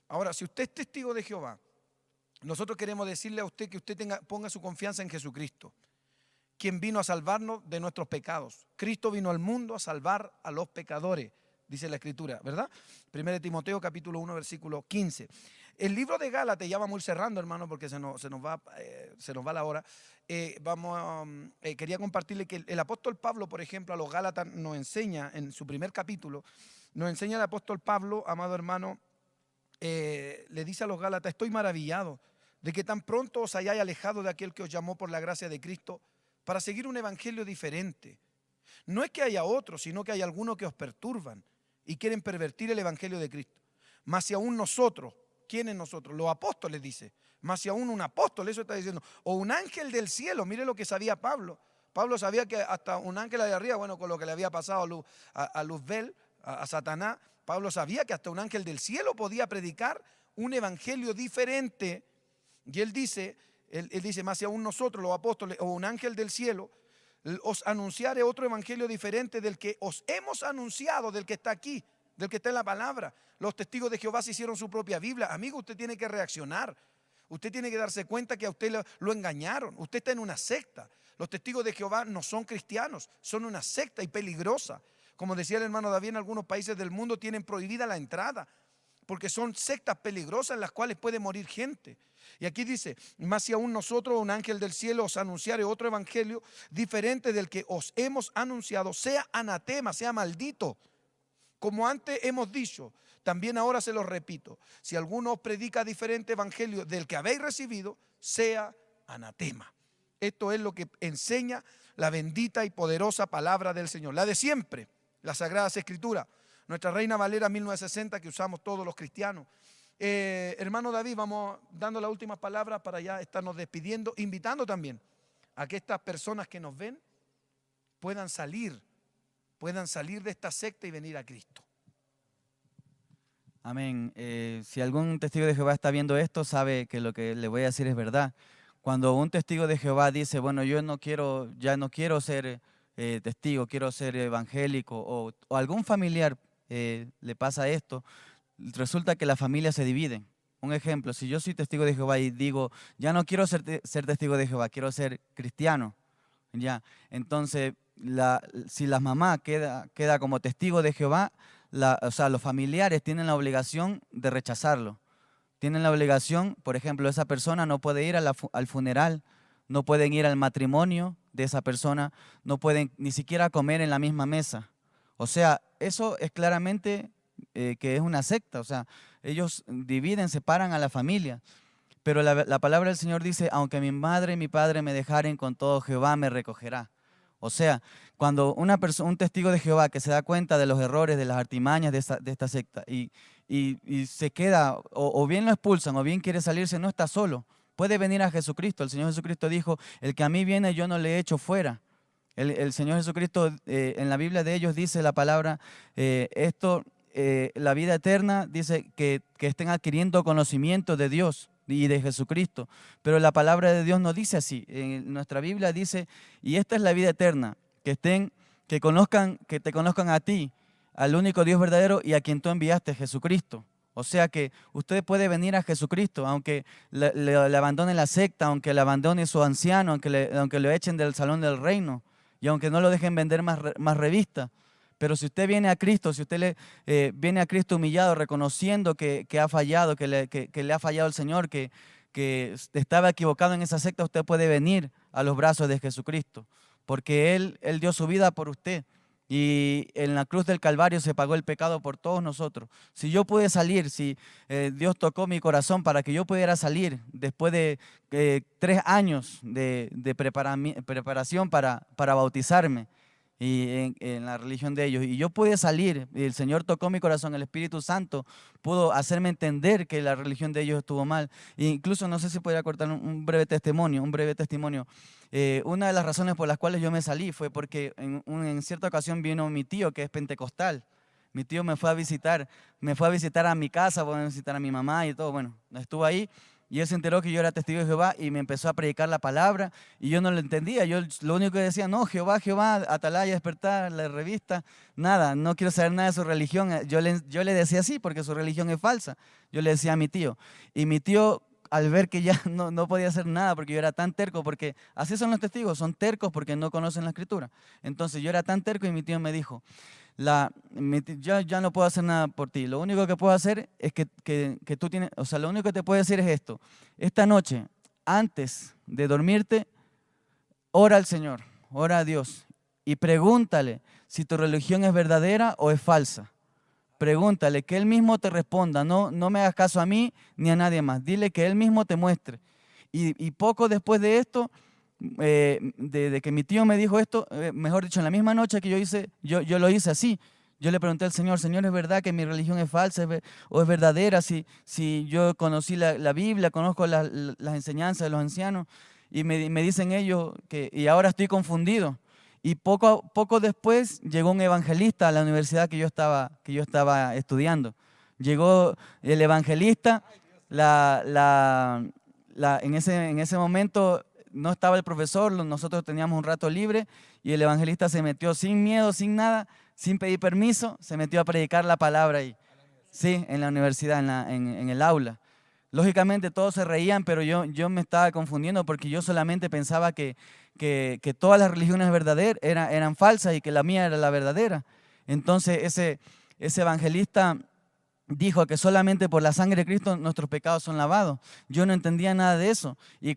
Ahora, si usted es testigo de Jehová, nosotros queremos decirle a usted que usted ponga su confianza en Jesucristo, quien vino a salvarnos de nuestros pecados. Cristo vino al mundo a salvar a los pecadores, dice la Escritura, ¿verdad? 1 Timoteo capítulo 1 versículo 15. El libro de Gálatas, ya vamos a ir cerrando, hermano, porque se nos va la hora. Quería compartirle que el apóstol Pablo, por ejemplo, a los Gálatas nos enseña, en su primer capítulo, nos enseña el apóstol Pablo, amado hermano, le dice a los Gálatas: estoy maravillado de que tan pronto os hayáis alejado de aquel que os llamó por la gracia de Cristo para seguir un evangelio diferente. No es que haya otros, sino que hay algunos que os perturban y quieren pervertir el evangelio de Cristo. Mas si aún nosotros, ¿quiénes nosotros? Los apóstoles, dice. Más si aún un apóstol, eso está diciendo. O un ángel del cielo, mire lo que sabía Pablo. Pablo sabía que hasta un ángel de arriba, bueno, con lo que le había pasado a Luzbel, a Satanás, Pablo sabía que hasta un ángel del cielo podía predicar un evangelio diferente. Y él dice, más si aún nosotros, los apóstoles, o un ángel del cielo, os anunciaré otro evangelio diferente del que os hemos anunciado, del que está aquí, del que está en la palabra. Los testigos de Jehová se hicieron su propia Biblia. Amigo, usted tiene que reaccionar. Usted tiene que darse cuenta que a usted lo engañaron. Usted está en una secta. Los testigos de Jehová no son cristianos, son una secta y peligrosa. Como decía el hermano David, en algunos países del mundo tienen prohibida la entrada, porque son sectas peligrosas en las cuales puede morir gente. Y aquí dice: más si aún nosotros, un ángel del cielo, os anunciare otro evangelio diferente del que os hemos anunciado, sea anatema, sea maldito. Como antes hemos dicho, también ahora se lo repito: si alguno os predica diferente evangelio del que habéis recibido, sea anatema. Esto es lo que enseña la bendita y poderosa palabra del Señor, la de siempre, las Sagradas Escrituras. Nuestra Reina Valera 1960, que usamos todos los cristianos. Hermano David, vamos dando las últimas palabras para ya estarnos despidiendo, invitando también a que estas personas que nos ven puedan salir de esta secta y venir a Cristo. Amén. Si algún testigo de Jehová está viendo esto, sabe que lo que le voy a decir es verdad. Cuando un testigo de Jehová dice: bueno, ya no quiero ser testigo, quiero ser evangélico, o algún familiar le pasa esto, resulta que la familia se divide. Un ejemplo: si yo soy testigo de Jehová y digo: ya no quiero ser testigo de Jehová, quiero ser cristiano, ya, entonces si la mamá queda como testigo de Jehová, los familiares tienen la obligación de rechazarlo. tienen la obligación, por ejemplo, esa persona no puede ir al funeral, no pueden ir al matrimonio de esa persona, no pueden ni siquiera comer en la misma mesa. O sea, eso es claramente que es una secta, o sea, ellos dividen, separan a la familia. Pero la palabra del Señor dice, aunque mi madre y mi padre me dejaren, con todo Jehová me recogerá. O sea, cuando un testigo de Jehová que se da cuenta de los errores, de las artimañas de esta secta y se queda, o bien lo expulsan o bien quiere salirse, no está solo. Puede venir a Jesucristo. El Señor Jesucristo dijo, el que a mí viene yo no le echo fuera. El Señor Jesucristo, en la Biblia de ellos dice la palabra, la vida eterna, dice que estén adquiriendo conocimiento de Dios y de Jesucristo. Pero la palabra de Dios no dice así. En nuestra Biblia dice, y esta es la vida eterna, que te conozcan a ti, al único Dios verdadero y a quien tú enviaste, Jesucristo. O sea que usted puede venir a Jesucristo, aunque le abandone la secta, aunque le abandone su anciano, aunque lo echen del salón del reino y aunque no lo dejen vender más revistas. Pero si usted viene a Cristo, si usted viene a Cristo humillado, reconociendo que ha fallado, que le ha fallado el Señor, que estaba equivocado en esa secta, usted puede venir a los brazos de Jesucristo, porque Él dio su vida por usted. Y en la cruz del Calvario se pagó el pecado por todos nosotros. Si yo pude salir, si Dios tocó mi corazón para que yo pudiera salir después de 3 años de preparación para bautizarme y en la religión de ellos, y yo pude salir, y el Señor tocó mi corazón, el Espíritu Santo pudo hacerme entender que la religión de ellos estuvo mal. E incluso, no sé si podría cortar un breve testimonio. Una de las razones por las cuales yo me salí fue porque en cierta ocasión vino mi tío, que es pentecostal. Mi tío me fue a visitar a mi casa, fue a visitar a mi mamá y todo. Bueno, estuvo ahí y él se enteró que yo era testigo de Jehová y me empezó a predicar la palabra y yo no lo entendía. Yo lo único que decía, no, Jehová, Atalaya, Despertar, la revista, nada, no quiero saber nada de su religión. Yo le decía así porque su religión es falsa. Yo le decía a mi tío. Y mi tío, al ver que ya no podía hacer nada porque yo era tan terco, porque así son los testigos, son tercos porque no conocen la Escritura. Entonces yo era tan terco y mi tío me dijo, yo ya no puedo hacer nada por ti, lo único que puedo hacer es que tú tienes, o sea, lo único que te puedo decir es esto, esta noche, antes de dormirte, ora al Señor, ora a Dios y pregúntale si tu religión es verdadera o es falsa. Pregúntale, que Él mismo te responda, no me hagas caso a mí ni a nadie más, dile que Él mismo te muestre. Y poco después de esto, de que mi tío me dijo esto, mejor dicho, en la misma noche que yo lo hice así. Yo le pregunté al Señor, Señor, ¿es verdad que mi religión es falsa o es verdadera? Si yo conocí la Biblia, conozco las enseñanzas de los ancianos, y me dicen ellos y ahora estoy confundido. Y poco después llegó un evangelista a la universidad que yo estaba estudiando. Llegó el evangelista, en ese momento no estaba el profesor, nosotros teníamos un rato libre y el evangelista se metió sin miedo, sin nada, sin pedir permiso, se metió a predicar la palabra ahí. Sí, en la universidad, en el aula. Lógicamente todos se reían, pero yo me estaba confundiendo porque yo solamente pensaba que todas las religiones verdaderas eran falsas y que la mía era la verdadera. Entonces ese evangelista dijo que solamente por la sangre de Cristo nuestros pecados son lavados. Yo no entendía nada de eso. Y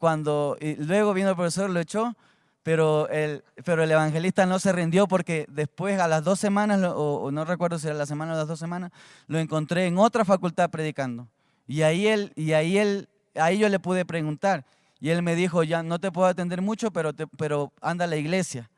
luego vino el profesor, lo echó, pero el evangelista no se rindió porque después a las 2 semanas, o no recuerdo si era la semana o las 2 semanas, lo encontré en otra facultad predicando. Y ahí yo le pude preguntar. Y él me dijo, ya no te puedo atender mucho, pero anda a la iglesia.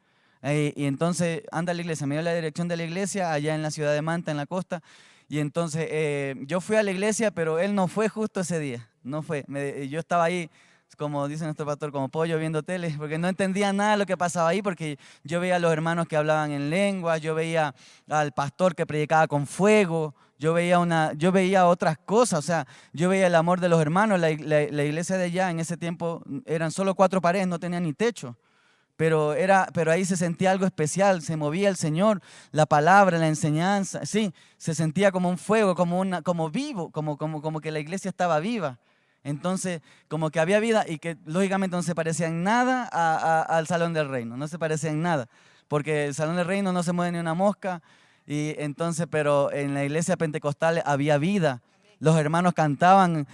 Y entonces anda a la iglesia. Me dio la dirección de la iglesia allá en la ciudad de Manta, en la costa. Y entonces yo fui a la iglesia, pero él no fue justo ese día. No fue. Yo estaba ahí, como dice nuestro pastor, como pollo viendo tele, porque no entendía nada de lo que pasaba ahí, porque yo veía a los hermanos que hablaban en lenguas, yo veía al pastor que predicaba con fuego, yo veía otras cosas, o sea, yo veía el amor de los hermanos. La iglesia de allá en ese tiempo eran solo 4 paredes, no tenía ni techo. Pero ahí se sentía algo especial, se movía el Señor, la palabra, la enseñanza, sí, se sentía como un fuego, como vivo, como que la iglesia estaba viva. Entonces, como que había vida y que lógicamente no se parecía en nada al Salón del Reino, no se parecía en nada, porque el Salón del Reino no se mueve ni una mosca, y entonces, pero en la iglesia pentecostal había vida. Los hermanos cantaban,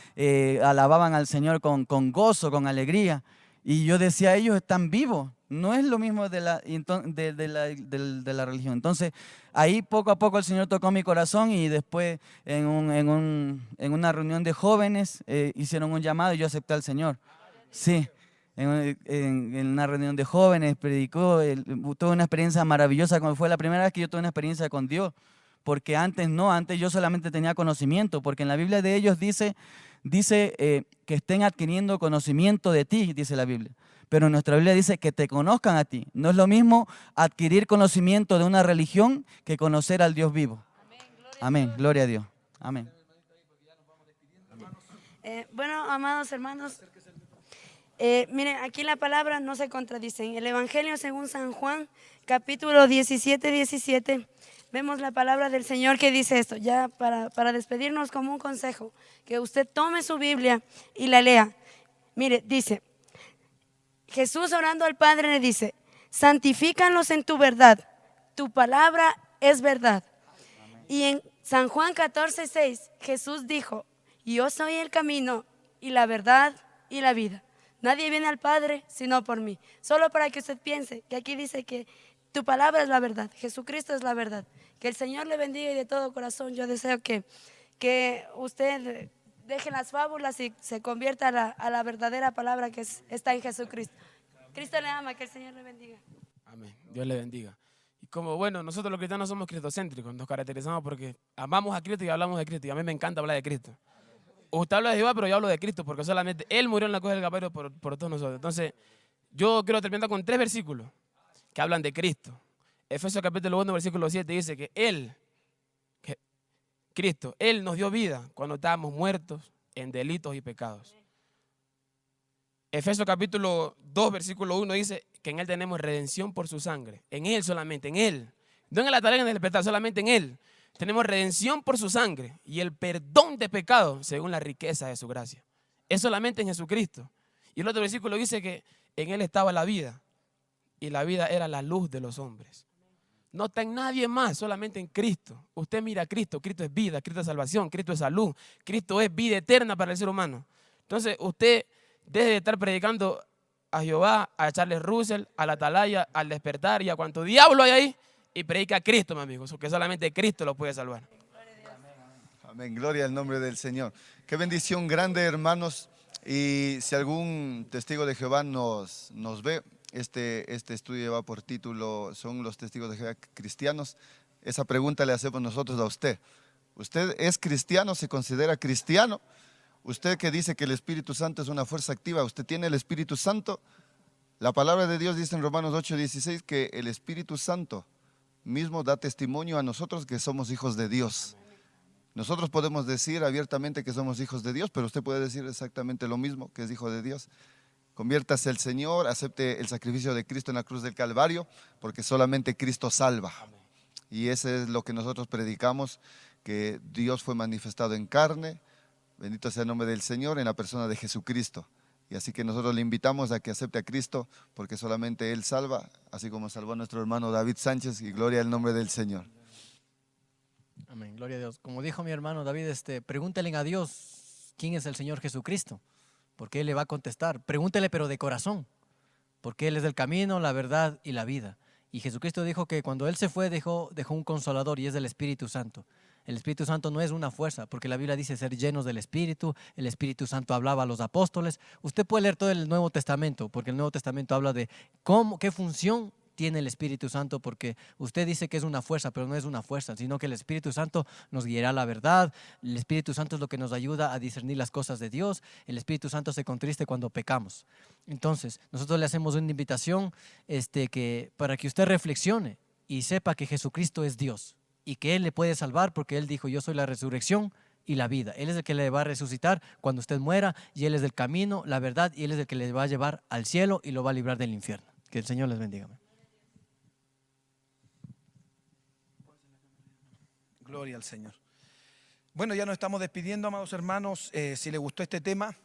alababan al Señor con gozo, con alegría. Y yo decía, ellos están vivos. No es lo mismo de la religión. Entonces, ahí poco a poco el Señor tocó mi corazón y después en una reunión de jóvenes hicieron un llamado y yo acepté al Señor. Sí, en una reunión de jóvenes predicó, tuve una experiencia maravillosa, como fue la primera vez que yo tuve una experiencia con Dios. Porque antes no, antes yo solamente tenía conocimiento, porque en la Biblia de ellos dice que estén adquiriendo conocimiento de ti, dice la Biblia. Pero en nuestra Biblia dice que te conozcan a ti. No es lo mismo adquirir conocimiento de una religión que conocer al Dios vivo. Amén, gloria a Dios. Amén. Bueno, amados hermanos, miren, aquí la palabra no se contradice. En el Evangelio según San Juan, capítulo 17, vemos la palabra del Señor que dice esto, ya para despedirnos como un consejo, que usted tome su Biblia y la lea. Mire, dice, Jesús orando al Padre le dice, santifícalos en tu verdad, tu palabra es verdad. Y en San Juan 14:6, Jesús dijo, yo soy el camino y la verdad y la vida. Nadie viene al Padre sino por mí. Solo para que usted piense que aquí dice que tu palabra es la verdad, Jesucristo es la verdad. Que el Señor le bendiga y de todo corazón yo deseo que usted deje las fábulas y se convierta a la verdadera palabra que está en Jesucristo. Cristo le ama, que el Señor le bendiga. Amén, Dios le bendiga. Y como, bueno, nosotros los cristianos somos cristocéntricos, nos caracterizamos porque amamos a Cristo y hablamos de Cristo, y a mí me encanta hablar de Cristo. Usted habla de Jehová, pero yo hablo de Cristo, porque solamente Él murió en la cruz del Calvario por todos nosotros. Entonces, yo quiero terminar con 3 versículos que hablan de Cristo. Efesios capítulo 1, versículo 7 dice que Cristo, Él nos dio vida cuando estábamos muertos en delitos y pecados. Efesios capítulo 2, versículo 1 dice que en Él tenemos redención por su sangre. En Él solamente, en Él. No en el altar, en el pecado, solamente en Él. Tenemos redención por su sangre y el perdón de pecados según la riqueza de su gracia. Es solamente en Jesucristo. Y el otro versículo dice que en Él estaba la vida y la vida era la luz de los hombres. No está en nadie más, solamente en Cristo. Usted mira a Cristo, Cristo es vida, Cristo es salvación, Cristo es salud, Cristo es vida eterna para el ser humano. Entonces usted deje de estar predicando a Jehová, a Charles Russell, a la Atalaya, al Despertar y a cuanto diablo hay ahí, y predica a Cristo, mi amigo, porque solamente Cristo lo puede salvar. Amén, gloria al nombre del Señor. Qué bendición grande, hermanos. Y si algún testigo de Jehová nos ve, este estudio lleva por título, ¿son los testigos de Jehová cristianos? Esa pregunta le hacemos nosotros a usted. ¿Usted es cristiano? ¿Se considera cristiano? Usted que dice que el Espíritu Santo es una fuerza activa, ¿usted tiene el Espíritu Santo? La palabra de Dios dice en Romanos 8:16 que el Espíritu Santo mismo da testimonio a nosotros que somos hijos de Dios. Nosotros podemos decir abiertamente que somos hijos de Dios, pero usted puede decir exactamente lo mismo, que es hijo de Dios. Conviértase al Señor, acepte el sacrificio de Cristo en la cruz del Calvario, porque solamente Cristo salva. Y ese es lo que nosotros predicamos, que Dios fue manifestado en carne. Bendito sea el nombre del Señor en la persona de Jesucristo. Y así que nosotros le invitamos a que acepte a Cristo, porque solamente Él salva, así como salvó a nuestro hermano David Sánchez, y gloria al nombre del Señor. Amén, gloria a Dios. Como dijo mi hermano David, pregúntele a Dios quién es el Señor Jesucristo, porque Él le va a contestar. Pregúntele, pero de corazón, porque Él es el camino, la verdad y la vida. Y Jesucristo dijo que cuando Él se fue dejó un consolador, y es el Espíritu Santo. El Espíritu Santo no es una fuerza, porque la Biblia dice ser llenos del Espíritu. El Espíritu Santo hablaba a los apóstoles. Usted puede leer todo el Nuevo Testamento, porque el Nuevo Testamento habla de qué función tiene el Espíritu Santo, porque usted dice que es una fuerza, pero no es una fuerza, sino que el Espíritu Santo nos guiará a la verdad. El Espíritu Santo es lo que nos ayuda a discernir las cosas de Dios. El Espíritu Santo se contriste cuando pecamos. Entonces, nosotros le hacemos una invitación para que usted reflexione y sepa que Jesucristo es Dios y que Él le puede salvar, porque Él dijo, yo soy la resurrección y la vida. Él es el que le va a resucitar cuando usted muera, y Él es el camino, la verdad, y Él es el que le va a llevar al cielo y lo va a librar del infierno. Que el Señor les bendiga. Gloria al Señor. Bueno, ya nos estamos despidiendo, amados hermanos. Si le gustó este tema,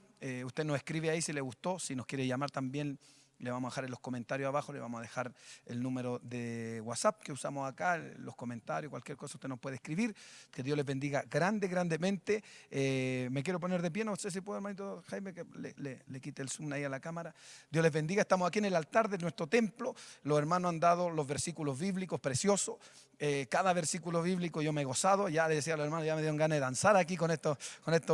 usted nos escribe ahí si le gustó. Si nos quiere llamar también, Le vamos a dejar en los comentarios abajo, le vamos a dejar el número de WhatsApp que usamos acá, los comentarios, cualquier cosa usted nos puede escribir. Que Dios les bendiga grandemente. Me quiero poner de pie, no sé si puedo, hermanito Jaime, que le quite el zoom ahí a la cámara. Dios les bendiga, estamos aquí en el altar de nuestro templo. Los hermanos han dado los versículos bíblicos preciosos. Cada versículo bíblico yo me he gozado. Ya le decía a los hermanos, ya me dieron ganas de danzar aquí con estos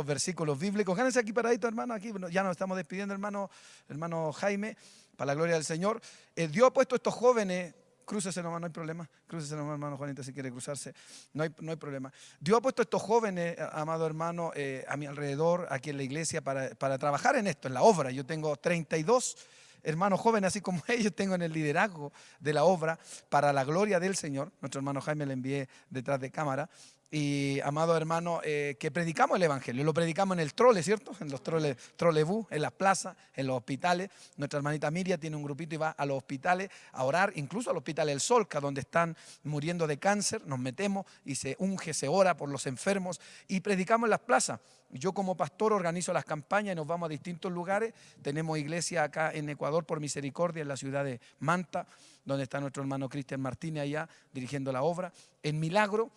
versículos bíblicos. Gánense aquí paradito, hermano, aquí ya nos estamos despidiendo, hermano Jaime. Para la gloria del Señor. Dios ha puesto estos jóvenes, crúcese nomás, no hay problema. Crúcese nomás, hermano Juanito, si quiere cruzarse. No hay problema. Dios ha puesto estos jóvenes, amado hermano, a mi alrededor, aquí en la iglesia, para trabajar en esto, en la obra. Yo tengo 32 hermanos jóvenes, así como ellos, tengo en el liderazgo de la obra, para la gloria del Señor. Nuestro hermano Jaime le envié detrás de cámara. Y, amado hermano, que predicamos el Evangelio. Lo predicamos en el trole, ¿cierto? En los trolebús, en las plazas, en los hospitales. Nuestra hermanita Miriam tiene un grupito y va a los hospitales a orar, incluso al hospital El Solca, donde están muriendo de cáncer. Nos metemos y se unge, se ora por los enfermos y predicamos en las plazas. Yo como pastor organizo las campañas y nos vamos a distintos lugares. Tenemos iglesia acá en Ecuador, por misericordia, en la ciudad de Manta, donde está nuestro hermano Cristian Martínez allá dirigiendo la obra. En Milagro.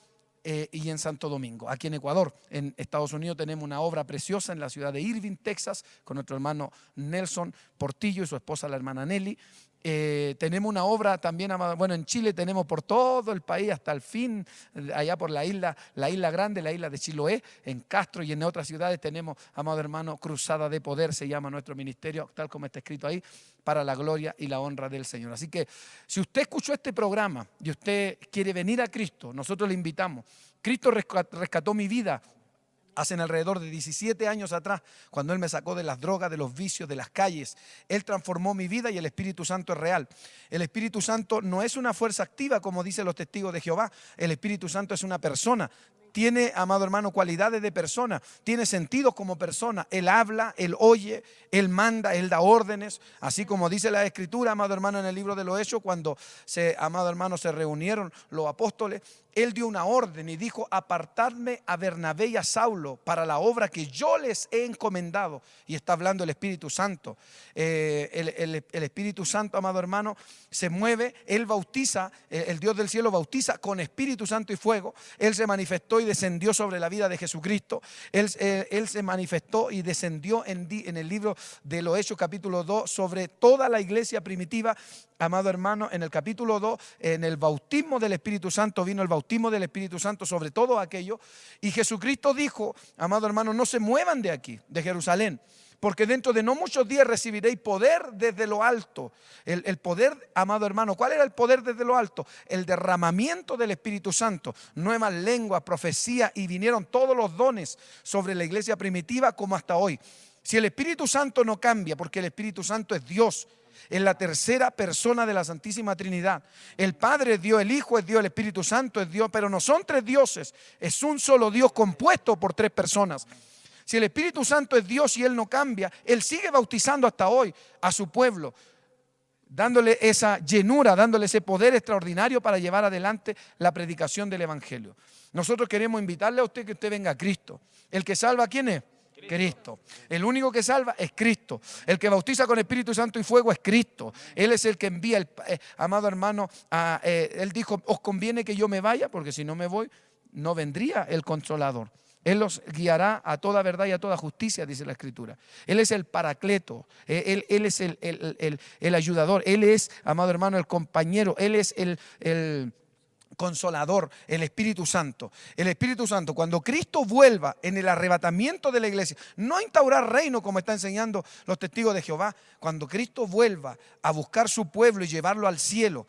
Y en Santo Domingo, aquí en Ecuador. En Estados Unidos tenemos una obra preciosa en la ciudad de Irving, Texas, con nuestro hermano Nelson Portillo y su esposa, la hermana Nelly. Tenemos una obra también, bueno, en Chile tenemos por todo el país hasta el fin, allá por la isla grande, la isla de Chiloé, en Castro y en otras ciudades tenemos, amado hermano, Cruzada de Poder, se llama nuestro ministerio, tal como está escrito ahí, para la gloria y la honra del Señor. Así que si usted escuchó este programa y usted quiere venir a Cristo, nosotros le invitamos. Cristo rescató mi vida hace alrededor de 17 años atrás, cuando Él me sacó de las drogas, de los vicios, de las calles. Él transformó mi vida y el Espíritu Santo es real. El Espíritu Santo no es una fuerza activa, como dicen los testigos de Jehová. El Espíritu Santo es una persona. Tiene, amado hermano, cualidades de persona, tiene sentido como persona. Él habla, Él oye, Él manda, Él da órdenes. Así como dice la Escritura, amado hermano, en el libro de los Hechos, cuando, amado hermano, se reunieron los apóstoles, Él dio una orden y dijo: apartadme a Bernabé y a Saulo para la obra que yo les he encomendado. Y está hablando el Espíritu Santo. El Espíritu Santo, amado hermano, se mueve. Él bautiza, el Dios del cielo bautiza con Espíritu Santo y fuego. Él se manifestó y descendió sobre la vida de Jesucristo. Él se manifestó y descendió en el libro de los Hechos, capítulo 2, sobre toda la iglesia primitiva. Amado hermano, en el capítulo 2, en el bautismo del Espíritu Santo, vino el bautismo del Espíritu Santo sobre todo aquello. Y Jesucristo dijo, amado hermano, no se muevan de aquí, de Jerusalén, porque dentro de no muchos días recibiréis poder desde lo alto. El poder, amado hermano, ¿cuál era el poder desde lo alto? El derramamiento del Espíritu Santo, nuevas lenguas, profecía, y vinieron todos los dones sobre la iglesia primitiva como hasta hoy. Si el Espíritu Santo no cambia, porque el Espíritu Santo es Dios, es la tercera persona de la Santísima Trinidad. El Padre es Dios, el Hijo es Dios, el Espíritu Santo es Dios, pero no son tres dioses, es un solo Dios compuesto por tres personas. Si el Espíritu Santo es Dios y Él no cambia, Él sigue bautizando hasta hoy a su pueblo, dándole esa llenura, dándole ese poder extraordinario para llevar adelante la predicación del Evangelio. Nosotros queremos invitarle a usted que usted venga a Cristo. El que salva, ¿quién es? Cristo. El único que salva es Cristo. El que bautiza con Espíritu Santo y fuego es Cristo. Él es el que envía, amado hermano, Él dijo: os conviene que yo me vaya, porque si no me voy, no vendría el Consolador. Él los guiará a toda verdad y a toda justicia, dice la Escritura. Él es el Paracleto, Él es el ayudador, Él es, amado hermano, el compañero, Él es el Consolador, el Espíritu Santo. El Espíritu Santo, cuando Cristo vuelva en el arrebatamiento de la iglesia, no a instaurar reino como está enseñando los testigos de Jehová, cuando Cristo vuelva a buscar su pueblo y llevarlo al cielo,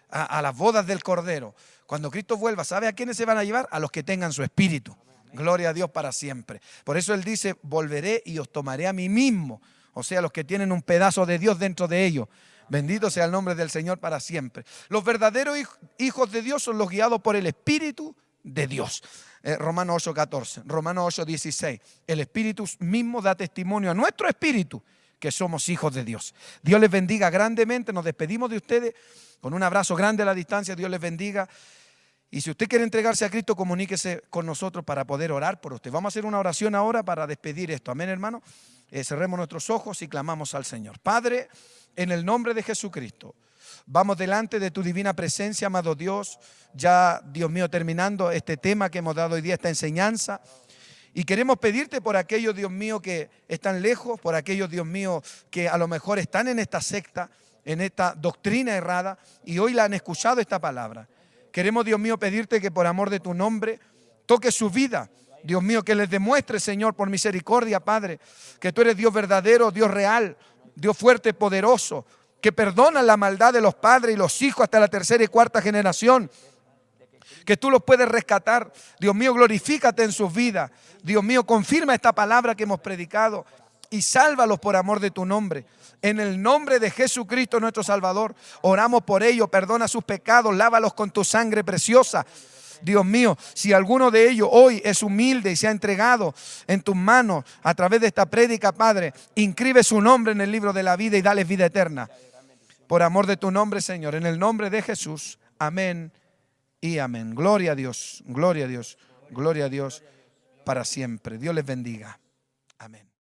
a las bodas del Cordero, cuando Cristo vuelva, ¿sabe a quiénes se van a llevar? A los que tengan su Espíritu. Gloria a Dios para siempre. Por eso Él dice: volveré y os tomaré a mí mismo. O sea, los que tienen un pedazo de Dios dentro de ellos. Bendito sea el nombre del Señor para siempre. Los verdaderos hijos de Dios son los guiados por el Espíritu de Dios. Romanos 8:14, Romanos 8:16. El Espíritu mismo da testimonio a nuestro espíritu que somos hijos de Dios. Dios les bendiga grandemente. Nos despedimos de ustedes con un abrazo grande a la distancia. Dios les bendiga. Y si usted quiere entregarse a Cristo, comuníquese con nosotros para poder orar por usted. Vamos a hacer una oración ahora para despedir esto. Amén, hermano. Cerremos nuestros ojos y clamamos al Señor. Padre, en el nombre de Jesucristo, vamos delante de tu divina presencia, amado Dios. Ya, Dios mío, terminando este tema que hemos dado hoy día, esta enseñanza. Y queremos pedirte por aquellos, Dios mío, que están lejos, por aquellos, Dios mío, que a lo mejor están en esta secta, en esta doctrina errada, y hoy la han escuchado esta palabra. Queremos, Dios mío, pedirte que por amor de tu nombre, toque su vida. Dios mío, que les demuestre, Señor, por misericordia, Padre, que tú eres Dios verdadero, Dios real, Dios fuerte, poderoso, que perdona la maldad de los padres y los hijos hasta la tercera y cuarta generación. Que tú los puedes rescatar. Dios mío, glorifícate en sus vidas. Dios mío, confirma esta palabra que hemos predicado y sálvalos por amor de tu nombre. En el nombre de Jesucristo nuestro Salvador, oramos por ellos, perdona sus pecados, lávalos con tu sangre preciosa. Dios mío, si alguno de ellos hoy es humilde y se ha entregado en tus manos a través de esta prédica, Padre, inscribe su nombre en el libro de la vida y dale vida eterna. Por amor de tu nombre, Señor, en el nombre de Jesús. Amén y amén. Gloria a Dios, gloria a Dios, gloria a Dios para siempre. Dios les bendiga. Amén.